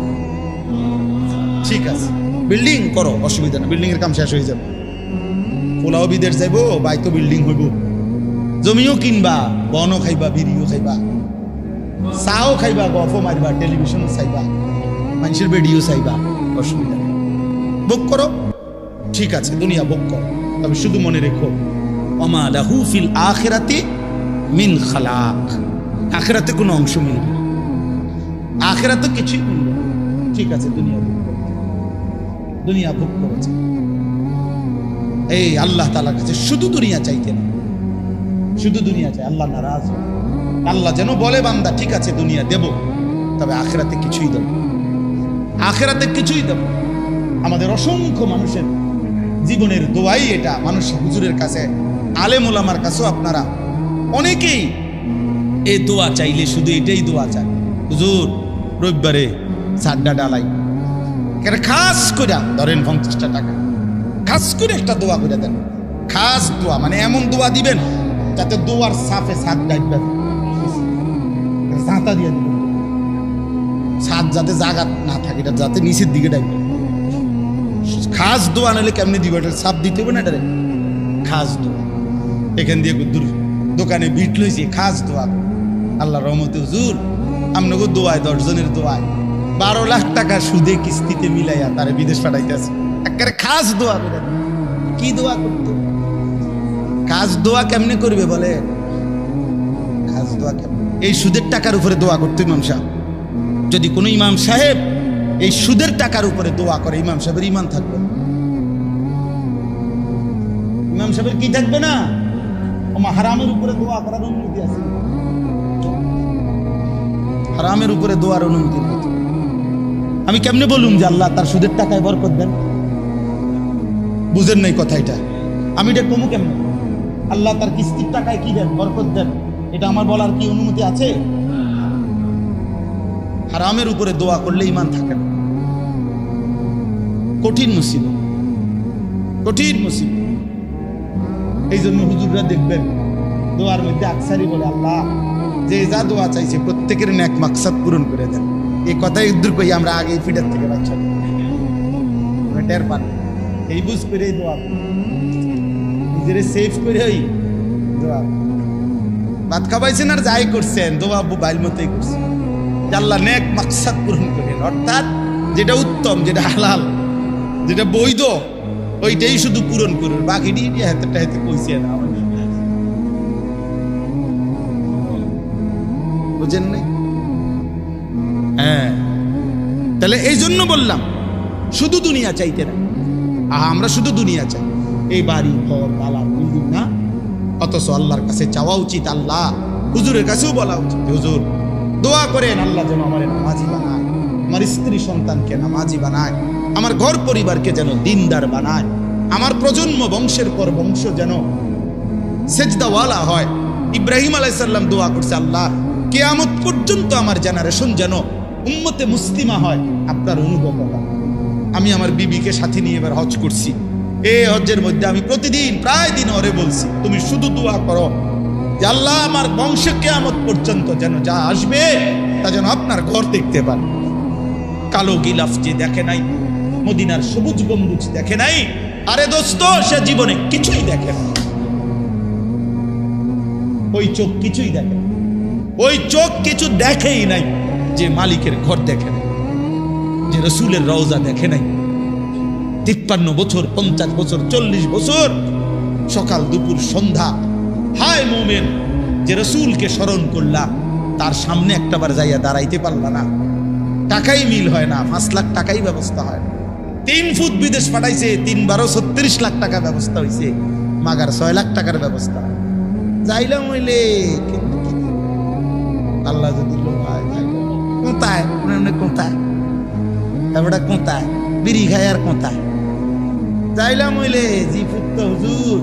ঠিক আছে, বিল্ডিং করো, অসুবিধা না, বিল্ডিং এর কাম শেষ হয়ে যাবে। পোলাও বিদেশ যাইবো, বাইতো বিল্ডিং হইব, জমিও কিনবা, বনও খাইবা, বিড়িও খাইবা, চাও খাইবা, গফও মারবা, টেলিভিশনও চাইবা, মানুষের বেডিও চাইবা, অসুবিধা নেই, ভোগ করো। ঠিক আছে, দুনিয়া ভোগ করো, তবে শুধু মনে রেখো ওমা লাহু ফিল আখিরাতি মিন খালাক। আখিরাতে কোনো অংশ মিলবে না, আখিরাতে কিছুই মিলবে না। ঠিক আছে, দুনিয়া ভোগ করো, দুনিয়া ভোগ করেছে। এই আল্লাহ তাআলার কাছে শুধু দুনিয়া চাইতে না, শুধু দুনিয়া চাই, আল্লাহ নারাজ হয়। আল্লাহ যেন বলে বান্দা ঠিক আছে দুনিয়া দেব, তবে আখিরাতে কিছুই দেব, আখিরাতে কিছুই দেব। আমাদের অসংখ্য মানুষের জীবনের দোয়াই এটা। মানুষ হুজুরের কাছে, আলেম ওলামার কাছেও আপনারা অনেকেই এই দোয়া চাইলে শুধু এটাই দোয়া চায়, হুজুর রবিবারে সাড্ডা ডালাই, খাস করে ধরেন 50টা টাকা, খাস করে একটা দোয়া করে দেন। খাস দোয়া মানে এমন দোয়া দিবেন যাতে দোয়ার সাফে ছাদ ডাকবেন, ছাতা দিয়ে দিবেন, ছাদ যাতে জায়গা না থাকে, এটা যাতে নিচের দিকে ডাকবেন। খাস দোয়া নাহলে কেমনি দিব, এটা সাপ দিতে হবে না, এটা খাস দোয়া। এখান দিয়ে দূর দোকানে ভিট লইছি, খাস দোয়া। আল্লাহ রহমতে হুজুর আপনাকে দোয়ায় 10 জনের দোয়ায় 12 লাখ টাকা সুদে কিস্তিতে মিলাইয়া তারে বিদেশ পাঠাইতেছে। একেবারে খাস দোয়া করে। কি দোয়া করতো? খাস দোয়া কেমনে করবে বলে? খাস দোয়া কেমনে? এই সুদের টাকার উপরে দোয়া করতো ইমাম সাহেব। যদি কোনো ইমাম সাহেব এই সুদের টাকার উপরে দোয়া করে, ইমাম সাহেবের ইমান থাকবে না। ইমাম সাহেবের কি থাকবে না? ওমা হারামের উপরে দোয়া করার অনুমতি আছে? হারামের উপরে দোয়ার অনুমতি নেই। আমি কেমনে বলুম যে আল্লাহ তার সুদের টাকায় বরকত দেন? বুঝেন নাই কথা এটা? আমি এটা কমু কেমনে? আল্লাহ তার কিস্তির টাকায় কি দেন? বরকত দেন। এটা আমার বলার কি অনুমতি আছে? হারামের উপরে দোয়া করলে ইমান থাকে না। কঠিন মুসিবত, কঠিন মুসিবত। এই জন্য হুজুররা দেখবেন দোয়ার মধ্যে আকসারি বলে, আল্লাহ যে যা দোয়া চাইছে প্রত্যেকের নেক মাকসাদ পূরণ করে দেন। এই কথাই দূর করি আমরা আগে ফিডার থেকে বাচ্চা টের পান। এই বুঝ করে দোয়া, নিজের সেভ করে ওই দোয়া। ভাত খাবাইছেন আর যাই করছেন, দোয়া বাইল মতোই করছেন। আল্লাহ নেক মাকসাদ পূরণ করেন, অর্থাৎ যেটা উত্তম, যেটা হালাল, যেটা বৈধ, ওইটাই শুধু পূরণ করুন, বাকিটি হাতেটা হাতে কইছে না। বুঝেন নাই? হ্যাঁ, তাহলে এই জন্য বললাম শুধু দুনিয়া চাইতে না। আমরা শুধু দুনিয়া চাই, এই বাড়ি ঘর বালা বিল্ডিং না, অথচ আল্লাহর কাছে চাওয়া উচিত। আল্লাহ হুজুরের কাছেও বলা উচিত, হুজুর দোয়া করেন আল্লাহ যেন আমার নামাজি বানায়, আমার স্ত্রী সন্তানকে নামাজি বানায়, আমার ঘর পরিবারকে যেন দিনদার বানায়, আমার প্রজন্ম বংশের পর বংশ যেন সেজদাওয়ালা হয়। ইব্রাহিম আলাইহিস সালাম দোয়া করছে, আল্লাহ কিয়ামত পর্যন্ত আমার জেনারেশন যেন উম্মতে মুসলিমা হয় আপনার অনুভব হয়। আমি আমার বিবিকে সাথে নিয়ে এবার হজ করছি। এই হজ্জের মধ্যে আমি প্রতিদিন প্রায় দিন ওরে বলছি, তুমি শুধু দোয়া করো যে আল্লাহ আমার বংশে কিয়ামত পর্যন্ত যেন যা আসবে তা যেন আপনার ঘর দেখতে পান। কালো গিলাফ যে দেখে নাই, মদিনার সবুজ গম্বুজ দেখে নাই, আরে দোস্ত সে জীবনে কিছুই দেখে না। ওই চোখ কিছুই দেখে না, ওই চোখ কিছু দেখেই নাই যে মালিকের ঘর দেখে নাই, যে রসুলের রওজা দেখে নাই। 53 বছর, 50 বছর, 40 বছর সকাল দুপুর সন্ধ্যা, হায় মোমেন যে রসুলকে স্মরণ করলা, তার সামনে একটাবার যাইয়া দাঁড়াইতে পারলা না। টাকাই মিল হয় না, 5 লাখ টাকাই ব্যবস্থা হয় না। 3 ফুট বিদেশ পাঠাইছে, 3 12 36 লাখ টাকা ব্যবস্থা হয়েছে, মাগার 6 লাখ টাকার ব্যবস্থা যাইলাম হইলে। কিন্তু কি আল্লাহ যদি লোহায় কোথায় কোথায় তারপরে কোথায় বিড়ি খায় আর কোথায় যাইলাম হইলে জি ফুট তো হুজুর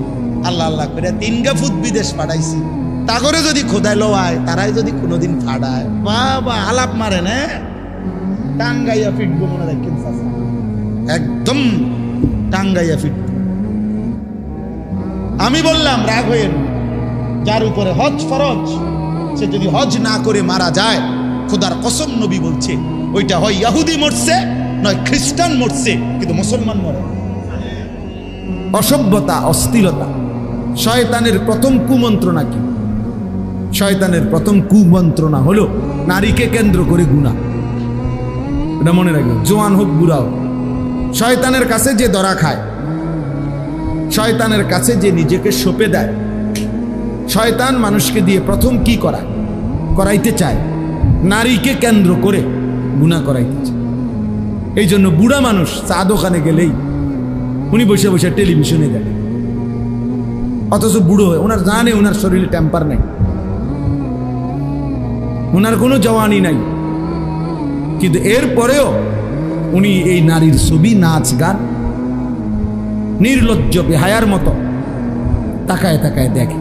আল্লাহ আল্লাহ করে 3 ফুট বিদেশ পাঠাইছি, তা করে যদি খোদায় লোয়ায় তারাই যদি কোনোদিন ফাড়ায়, বাবা আলাপ মারে না, টাঙ্গাইয়া ফিটবো মনে রাখেন, একদম টাঙ্গাইয়া ফিটবো। আমি বললাম রাগ হয়ে, যার উপরে হজ ফরজ সে যদি হজ না করে মারা যায়, খোদার কসম নবী বলছে ওইটা হয় ইহুদি মরছে নয় খ্রিস্টান মরছে, কিন্তু মুসলমান মরে। অসভ্যতা, অস্থিরতা। শয়তানের প্রথম কুমন্ত্রণা কি? শয়তানের প্রথম কুমন্ত্রণা হলো নারীকে কেন্দ্র করে গুনাহ। এটা মনে রাখবেন, জোয়ান হোক বুড়া হোক। শয়তানের কাছে যে ধরা খায়, শয়তানের কাছে যে নিজেকে সঁপে দেয়, শয়তান মানুষকে দিয়ে প্রথম কি করাইতে চায়? নারীকে কেন্দ্র করে গুনাহ করাইতে চায়। এই জন্য বুড়া মানুষ চা দোকানে গেলেই উনি বসে বসে টেলিভিশনে দেখেন, অথচ বুড়ো হয়ে ওনার জানে ওনার শরীরে টেম্পার নেই, ওনার কোনো জওয়ানি নাই, কিন্তু এরপরেও উনি এই নারীর ছবি, নাচ গান নির্লজ্জ বেহায়ার মতো তাকায় তাকায় দেখে,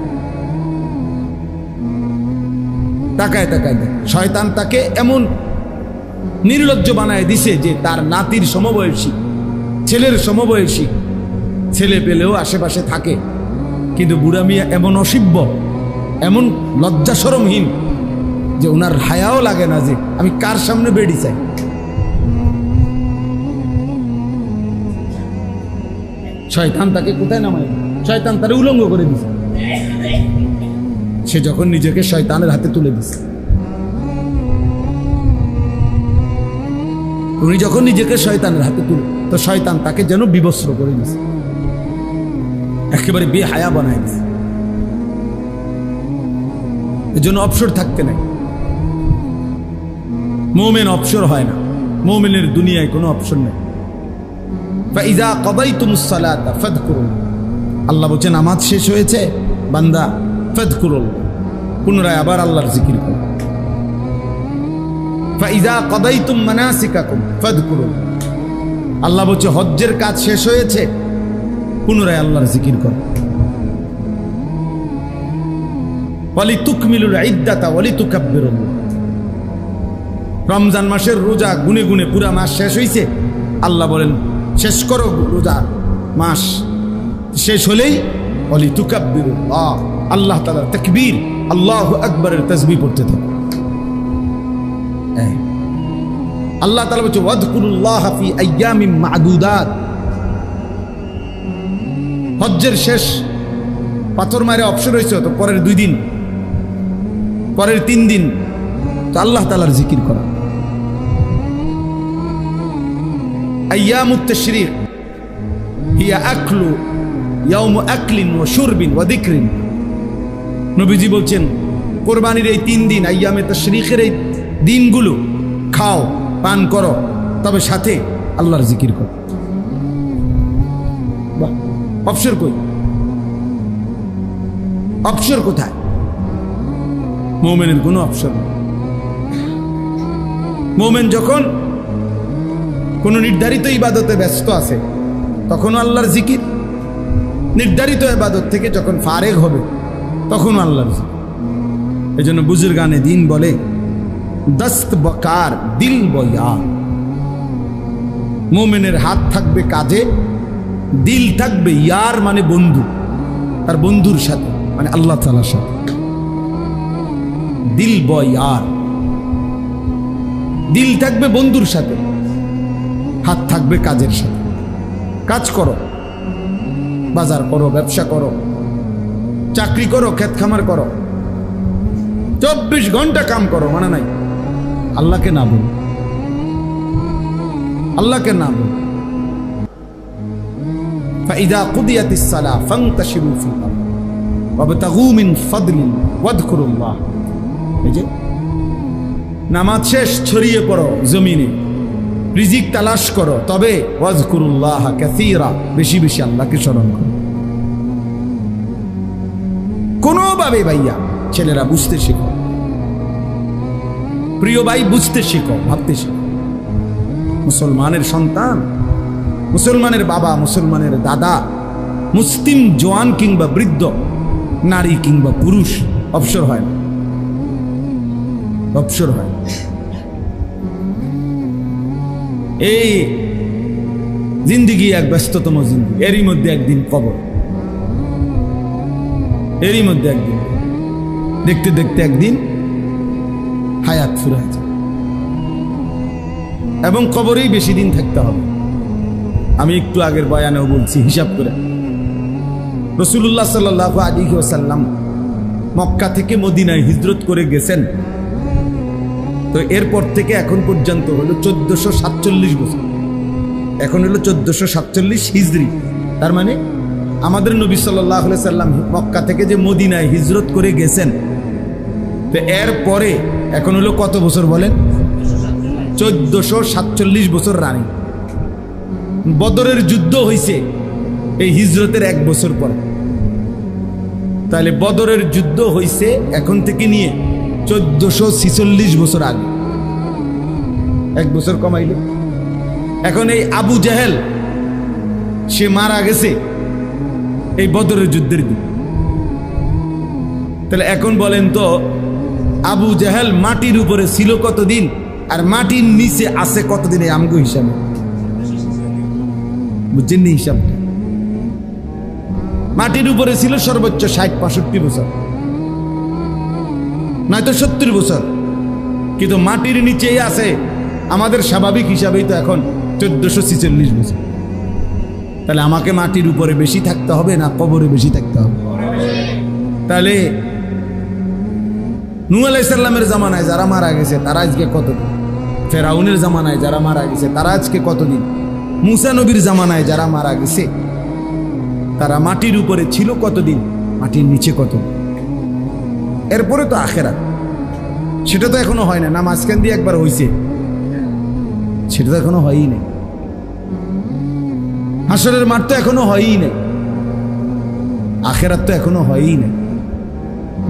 তাকায় তাকায় দেখে। শয়তান তাকে এমন নির্লজ্জ বানায় দিছে যে তার নাতির সমবয়সী, ছেলের সমবয়সী ছেলে পেলেও আশেপাশে থাকে, কিন্তু বুড়া মিয়া এমন অসিব্য, এমন লজ্জা শরমহীন যে ওনার হায়াও লাগে না যে আমি কার সামনে বেড়ি চাই। শয়তান তাকে কোথায় নামায়? শয়তান তারে উলঙ্গ করে দিছে। সে যখন নিজেকে শয়তানের হাতে তুলে দিছে, উনি যখন নিজেকে শয়তানের হাতে তুলে, তো শয়তান তাকে যেন বিবস্ত্র করে দিছে, একেবারে বেহায়া বানায় দিছে। এর জন্য অবসর থাকতে নাই। মুমিন অবসর হয় না, মুমিনের দুনিয়ায় কোনো অবসর নেই। ফাইজা কাদাইতুমুস সালাতা ফাযকুরুল্লাহ, আল্লাহ বলেন নামাজ শেষ হয়েছে বান্দা, ফাযকুরুল্লাহ, পুনরায় আবার আল্লাহর জিকির করো। ফাইজা কাদাইতুম মানাসিকাকুম ফাযকুরুল্লাহ, আল্লাহ বলছে হজ্জের কাজ শেষ হয়েছে, পুনরায় আল্লাহর জিকির করো। ওয়ালিতুকমিলুল ইদ্দাতা ওয়ালিতুকাব্বিরুল্লাহ, রমজান মাসের রোজা গুনে গুনে পুরা মাস শেষ হয়েছে, আল্লাহ বলেন শেষ করো রোজা মাস, শেষ হলেই ওয়ালিতুকাব্বিরুল্লাহ, আল্লাহ তাআলার তাকবীর, আল্লাহু আকবারের তাসবিহ পড়তে থাকো। আল্লাহ তাআলা বলছে ওয়াযকুরুল্লাহ ফি আইয়ামিন মা'দুদাত, হজ্জের শেষ পাথর মারে অবসর হয়েছে, তো পরের 2 দিন, পরের 3 দিন তো আল্লাহ তাআলার জিকির করা। আইয়ামুত তাশরীক হিয়া আকলু ইয়াউম আকলিন ওয়া শুরবিন ওয়া যিকরিন, নবীজি বলছেন কুরবানির এই 3 দিন, আইয়ামে তাশরীকের এই দিনগুলো খাও পান করো, তবে সাথে আল্লাহর জিকির করো। বাহ, অবসর কই? অবসর কোথায়? মুমিনের কোনো অবসর নেই। মুমিন যখন কোন নির্ধারিত ইবাদতে ব্যস্ত আছে তখন আল্লাহর জিকির, নির্ধারিত ইবাদত থেকে যখন ফারেগ হবে তখন আল্লাহর জিকির। এই জন্য বুজুর্গানে দিন বলে দস্ত বকার দিল বয়ার, মোমেনের হাত থাকবে কাজে, দিল থাকবে ইয়ার মানে বন্ধু, তার বন্ধুর সাথে মানে আল্লাহ তাআলার সাথে। দিল বয়ার, দিল থাকবে বন্ধুর সাথে, হাত থাকবে কাজের সাথে। কাজ করো, বাজার করো, ব্যবসা করো, চাকরি করো, ক্ষেত খামার করো, 24 ঘন্টা কাম করো, মানে নাই আল্লাহকে না বল, আল্লাহকে না বল। فإذا قضيت الصلاة فانتشروا في الأرض وابتغوا من فضله واذكروا الله। এই যে নামাজ শেষ, ছড়িয়ে পড়ো জমিনে, রিজিক তালাশ করো, তবে ওয়াজকুরুল্লাহ কাসীরা, বেশি বেশি আল্লাহকে স্মরণ করো। কোনোভাবে ভাইয়া ছেলেরা বুঝতে শেখো, প্রিয় ভাই বুঝতে শেখো, ভাবতে শেখো। মুসলমানের সন্তান, মুসলমানের বাবা, মুসলমানের দাদা, মুসলিম জওয়ান কিংবা বৃদ্ধ, নারী কিংবা পুরুষ অবসর হয় না, অবসর হয়। এই জিন্দিগি এক ব্যস্ততম জিন্দিগি, এরই মধ্যে একদিন কবর, এরই মধ্যে একদিন, দেখতে দেখতে একদিন হায়াত ফুরায় যায়, এবং কবরেই বেশি দিন থাকতে হবে। আমি একটু আগের বয়ানেও বলছি, হিসাব করে রাসূলুল্লাহ সাল্লাল্লাহু আলাইহি ওয়াসাল্লাম মক্কা থেকে মদিনায় হিজরত করে গেছেন, তো এরপর থেকে এখন পর্যন্ত হলো 1447 বছর। এখন হলো 1447 হিজরি, তার মানে আমাদের নবী সাল্লাল্লাহু আলাইহি সাল্লাম মক্কা থেকে যে মদিনায় হিজরত করে গেছেন, তো এরপরে এখন হলো কত বছর বলেন? 1447 বছর রানিং। বদরের যুদ্ধ হয়েছে এই হিজরতের 1 বছর পর, তাহলে বদরের যুদ্ধ হয়েছে এখন থেকে নিয়ে 1446 বছর আগে, 1 বছর কমাইলে। এখন এই আবু জাহেল সে মারা গেছে এই বদরের যুদ্ধের দিন। তাহলে এখন বলেন তো, আবু জাহেল মাটির উপরে ছিল কতদিন আর মাটির নিচে আছে কতদিন? এই আমগো হিসাবে বুঝছেন নি হিসাবটা? মাটির উপরে ছিল সর্বোচ্চ 60-65 বছর, নয়তো 70 বছর, কিন্তু মাটির নিচেই আছে আমাদের স্বাভাবিক হিসাবেই তো এখন 1446 বছর। তাহলে আমাকে মাটির উপরে বেশি থাকতে হবে না কবরে বেশি থাকতে হবে? তাহলে নূহ আলাইহিস সালামের জামানায় যারা মারা গেছে তারা আজকে কতদিন? ফেরাউনের জামানায় যারা মারা গেছে তারা আজকে কতদিন? মুসা নবীর জামানায় যারা মারা গেছে তারা মাটির উপরে ছিল কতদিন, মাটির নিচে কতদিন। এরপরে তো আখেরাত, সেটা তো এখনো হয় না, না মাঝখান দিয়ে একবার হয়েছে, সেটা তো এখনো হয়ই নাই। হাসরের মাঠ তো এখনো হয়ই নাই, আখেরাত তো এখনো হয়ই নাই,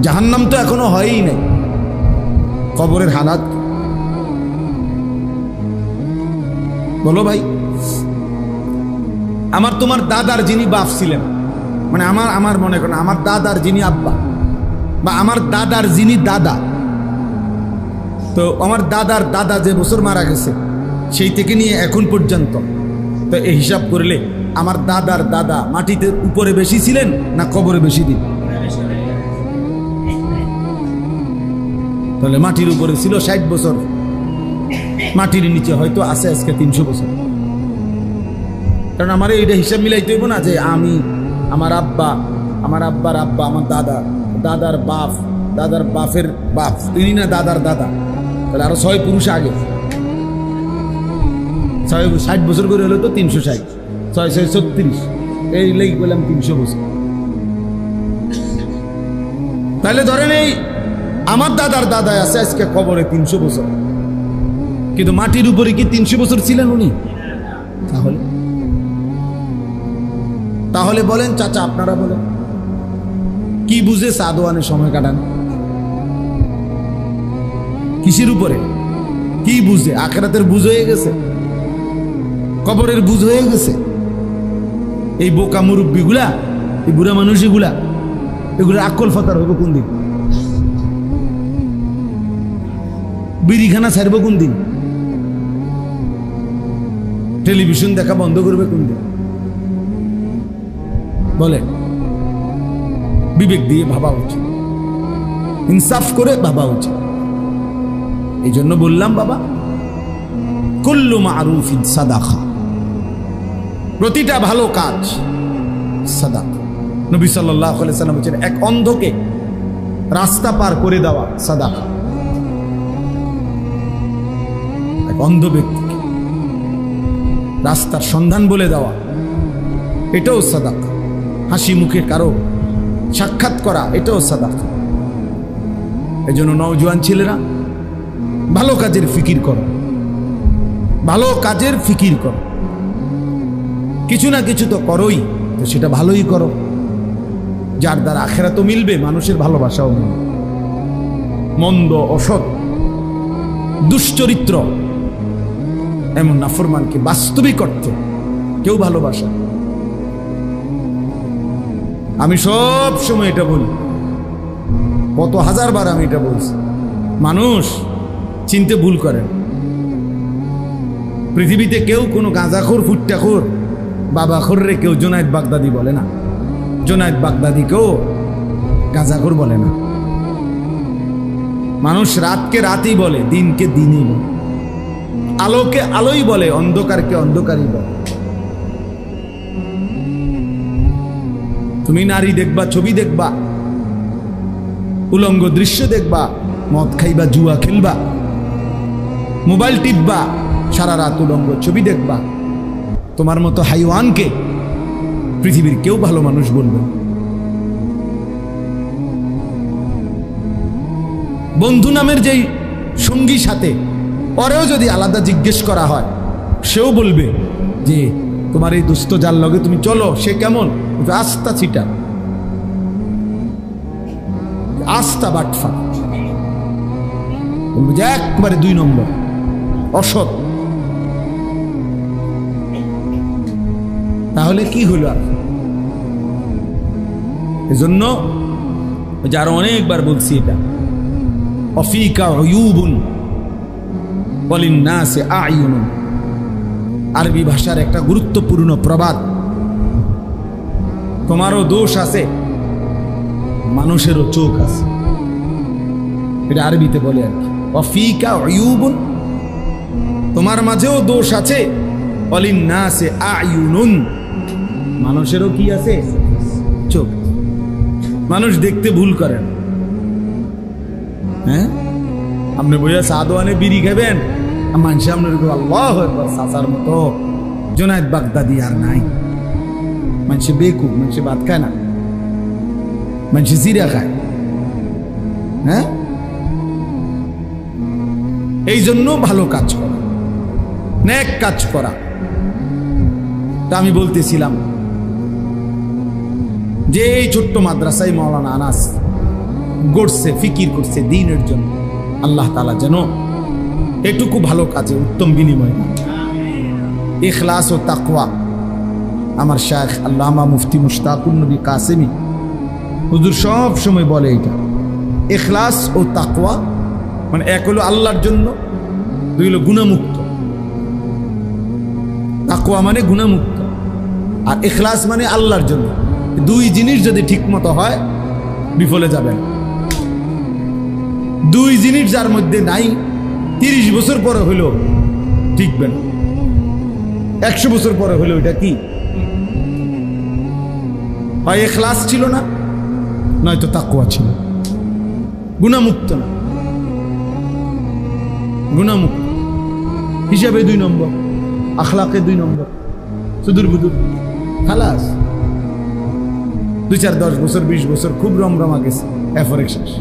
জাহান্নাম তো এখনো হয়ই নাই, কবরের হালাত বলো ভাই। আমার তোমার দাদার যিনি বাপ ছিলেন, মানে আমার মনে করেন আমার দাদার যিনি আব্বা, বা আমার দাদার যিনি দাদা, তো আমার দাদার দাদা যে বছর মারা গেছে সেই থেকে নিয়ে এখন পর্যন্ত, তো এই হিসাব করলে আমার দাদার দাদা মাটিতে উপরে বেশি ছিলেন না কবরে বেশি দিন? তাহলে মাটির উপরে ছিল 60 বছর, মাটির নিচে হয়তো আছে আজকে 300 বছর। কারণ আমার এইটা হিসাব মিলাইতে হইব না যে আমি, আমার আব্বা, আমার আব্বার আব্বা, আমার দাদা, দাদার বাপ, দাদার বাপের বাপ, তিনি না দাদার দাদা, তাহলে আরো 6 পুরুষ আগে, 60 বছর করে হলো তো 360, 6 36, এই লেগে বললাম 300 বছর। তাহলে ধরেন এই আমার দাদার দাদা আছে আজকে কবরে 300 বছর, কিন্তু মাটির উপরে কি 300 বছর ছিলেন উনি? তাহলে বলেন চাচা, আপনারা বলেন কি বুঝে সাদওয়ানে সময় কাটান? কিসের উপরে? কি বুঝে? আখিরাতের বুঝ হয়ে গেছে, কবরের বুঝ হয়ে গেছে। এই বোকা মুরব্বিগুলা এই বুড়া মানুষ এগুলা আকল ফাতার হইব কোন দিন? বিড়িখানা ছাড়ব কোন দিন? টেলিভিশন দেখা বন্ধ করবে কোন দিন? বলে বিবেক দিয়ে ভাবা উচিত, ইনসাফ করে ভাবা উচিত। এই জন্য বললাম বাবা, কুল্লু মারুফিন সাদাকা, প্রতিটা ভালো কাজ সাদাকা। নবী সাল্লাল্লাহু আলাইহি সাল্লাম বলেছেন, এক অন্ধকে রাস্তা পার করে দেওয়া সাদাকা। এক অন্ধ ব্যক্তিকে রাস্তার সন্ধান বলে দেওয়া, এটাও সাদাকা। হাসি মুখে কারো সাক্ষাৎ করা, এটাও সাদাকা। এই জন্য নওজোয়ান ছেলেরা ভালো কাজের ফিকির করো, ভালো কাজের ফিকির করো। কিছু না কিছু তো করোই, তো সেটা ভালোই করো, যার দ্বারা আখিরাতও মিলবে, মানুষের ভালোবাসাও মিলবে। মন্দ, অসৎ, দুশ্চরিত্র এমন নাফরমানকে বাস্তবিক অর্থে কেউ ভালোবাসা। আমি সব সময় এটা বলি, কত হাজারবার আমি এটা বলছি, মানুষ চিনতে ভুল করেন। পৃথিবীতে কেউ কোনো গাঁজাখোর, ফুট্টাখোর, বাবাখোররে কেউ জোনায়েদ বাগদাদি বলে না। জোনায়েদ বাগদাদিকেও গাঁজাখোর বলে না। মানুষ রাতকে রাতই বলে, দিনকে দিনই বলে, আলোকে আলোই বলে, অন্ধকারকে অন্ধকারই বলে। তুমি নারী দেখবা, ছবি দেখবা, উলঙ্গ দৃশ্য দেখবা, মদ খাইবা, জুয়া খেলবা, মোবাইল টিপবা, সারা রাত উলঙ্গ ছবি দেখবা। তোমার মতো হাইওয়ানকে পৃথিবীর কেউ ভালো মানুষ বলবে। বন্ধু নামের যেই সঙ্গী সাথে, ওরেও যদি আলাদা জিজ্ঞেস করা হয়, সেও বলবে যে তোমার এই দুস্থ যার লগে তুমি চলো, সে কেমন? আস্থা ছিটা, আস্থা বাটফা, একবারে 2 নম্বর, অসৎ। তাহলে কি হলো? আর এজন্য যারা অনেকবার বলছি এটা, অফিকা উয়ুবুন ওয়ালিন্নাসি আ'য়ুনুন, আরবি ভাষার একটা গুরুত্বপূর্ণ প্রবাদ। তোমারও দোষ আছে, মানুষেরও চোখ আছে, এটা আরবিতে বলে আর কি। অফিকা উয়ুবুন, তোমার মাঝেও দোষ আছে, ওয়ালিন্নাসি আ'য়ুনুন, মানুষেরও কি আছে? চোখ। মানুষ দেখতে ভুল করেন। হ্যাঁ, আপনি বইয়া সাদওয়ানে বিড়ি খাবেন, মানুষ আপনার আল্লাহু আকবার, চাচার মতো জোনায়েদ বাগদাদি আর নাই। মানুষ বেকুব, মানুষ ভাত খায় না, মানুষ জিরা খায়। হ্যাঁ, এই জন্য ভালো কাজ করা, নেক কাজ করা। তা আমি বলতেছিলাম যে এই ছোট্ট মাদ্রাসায় মাওলানা আনাস গড়ছে, ফিকির করছে দ্বীনের জন্য। আল্লাহ তাআলা যেন এটুকু ভালো কাজে উত্তম বিনিময়, ইখলাস ও তাকওয়া। আমার শায়খ আল্লামা মুফতি মুশতাকুন নবী কাসেমি হুজুর সব সময় বলে, এটা ইখলাস ও তাকওয়া মানে এক হলো আল্লাহর জন্য, 2 হলো গুনাহমুক্ত। তাকওয়া মানে গুনাহমুক্ত, আর ইখলাস মানে আল্লাহর জন্য। 2 জিনিস যদি ঠিক মতো হয়, বিফলে যাবেন। 2 জিনিস যার মধ্যে নাই, 30 বছর পরে হইলো ঠিকবে না, 100 বছর পরে হইলো এটা কি? হয় ইখলাস ছিল না, নয়তো তাকওয়া ছিল। গুনাহমুক্ত না, গুনাহমুক্ত হিসাবে 2 নম্বর, আখলাকে 2 নম্বর, সুদূর বুদুর, খালাস। 2, 4, 10 বছর, 20 বছর খুব রমরমা গেছে, এরপরে শেষ।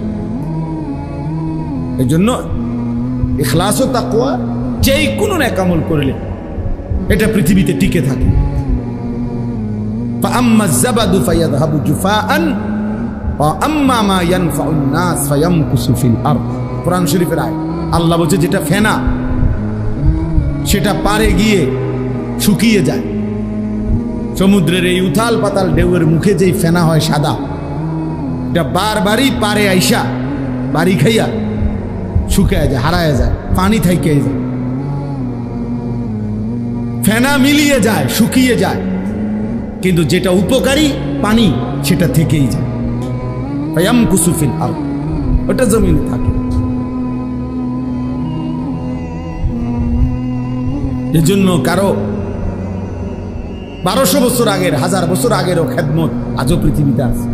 এই জন্য ইখলাস ও তাকওয়া যেই কোনো নেক আমল করলে এটা পৃথিবীতে টিকে থাকে। فأما الزبد فيذهب جفاء وأما ما ينفع الناس فيمكث في الأرض। কোরআন শরীফের আয়াত। আল্লাহ বলছে যেটা ফেনা সেটা পারে গিয়ে শুকিয়ে যায়, সমুদ্রের এই উথাল পাতাল ঢেউয়ের মুখে যেই ফেনা হয় সাদা, এটা বারবারই পারে আইসা বাড়ি খাইয়া শুকায় যায়, হারায় যায়, পানি থাইকে যায়, ফেনা মিলিয়ে যায়, শুকিয়ে যায়, কিন্তু যেটা উপকারী পানি সেটা থেকেই যায়। ফায়ামকুসু ফিল আরদ, ওটা জমিনে থাকে। এজন্য কারো 1200 বছর আগের, 1000 বছর আগেরও খেদমত আজও পৃথিবীতে আছে।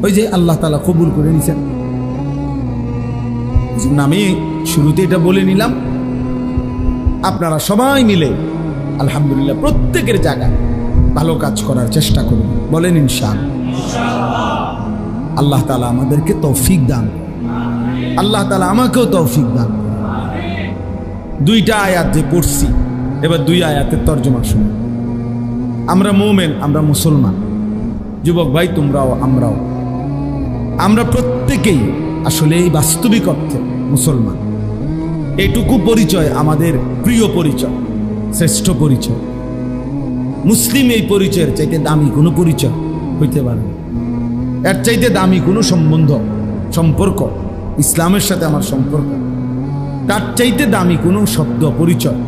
ওই যে আল্লাহ তাআলা কবুল করে নিছেন। এজন্য আমি শুরুতে এটা বলে নিলাম, আপনারা সবাই মিলে আলহামদুলিল্লাহ প্রত্যেকের জায়গায় ভালো কাজ করার চেষ্টা করুন, বলেন ইনশাআল্লাহ। আল্লাহ তাআলা আমাদেরকে তৌফিক দান, আল্লাহ তাআলা আমাকেও তৌফিক দান। দুইটা আয়াত যে পড়ছি, এবার দুই আয়াতের তর্জমা শুনুন। আমরা মুমিন, আমরা মুসলমান, যুবক ভাই তোমরাও আমরাও, আমরা প্রত্যেকেই আসলে এই বাস্তবিক অর্থে মুসলমান। এটুকু পরিচয় আমাদের প্রিয় পরিচয়, শ্রেষ্ঠ পরিচয়। মুসলিম এই পরিচয়ের চাইতে দামি কোনো পরিচয় হইতে পারে না। এর চাইতে দামি কোনো সম্বন্ধ, সম্পর্ক, ইসলামের সাথে আমার সম্পর্ক, তার চাইতে দামি কোনো শব্দ পরিচয়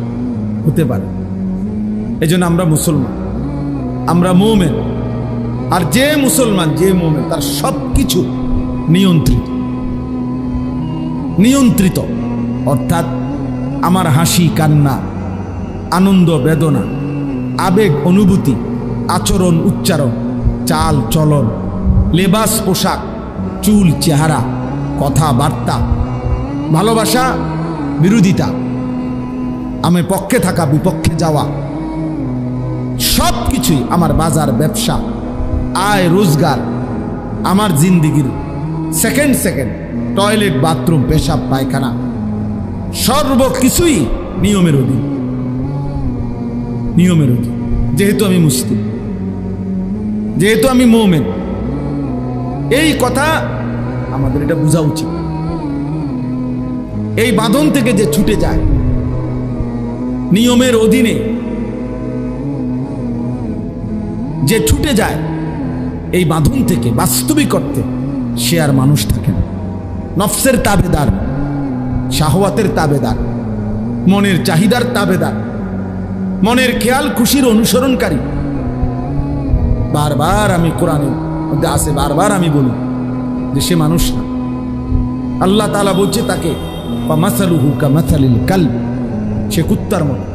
হতে পারে। এই জন্য আমরা মুসলমান, আমরা মুমিন। আর যে মুসলমান, যে মুমিন, তার সব কিছু নিয়ন্ত্রিত, নিয়ন্ত্রিত অর্থাৎ আমার হাসি কান্না, আনন্দ বেদনা, আবেগ অনুভূতি, আচরণ উচ্চারণ, চাল চলন, লেবাস পোশাক, চুল চেহারা, কথাবার্তা, ভালোবাসা বিরোধিতা, আমি পক্ষে থাকা বিপক্ষে যাওয়া, সব কিছুই আমার বাজার ব্যবসা, আয় রোজগার, আমার জিন্দিগির সেকেন্ড সেকেন্ড টয়লেট বাথরুম পেশাব পায়খানা সর্বকিছুই নিয়মের অধীন, নিয়মের অধীন। যেহেতু আমি মুসলিম, যেহেতু আমি মুমিন, এই কথা আমাদের এটা বোঝা উচিত। এই বাঁধন থেকে যে ছুটে যায়, নিয়মের অধীনে যে ছুটে যায়, এই বাঁধন থেকে বাস্তবিক অর্থে সে আর মানুষ থাকে না। নফসের তাবেদার, শাহওয়াতের তাবেদার, মনের চাহিদার তাবেদার, মনের খেয়াল খুশির অনুসরণকারী। বারবার আমি কোরআনের মধ্যে আছে, বারবার আমি বলি যে সে মানুষ না। আল্লাহ তাআলা বলছে তাকে, ফামাসালুহু কামাসালিল কালব, সে কুত্তার মতো।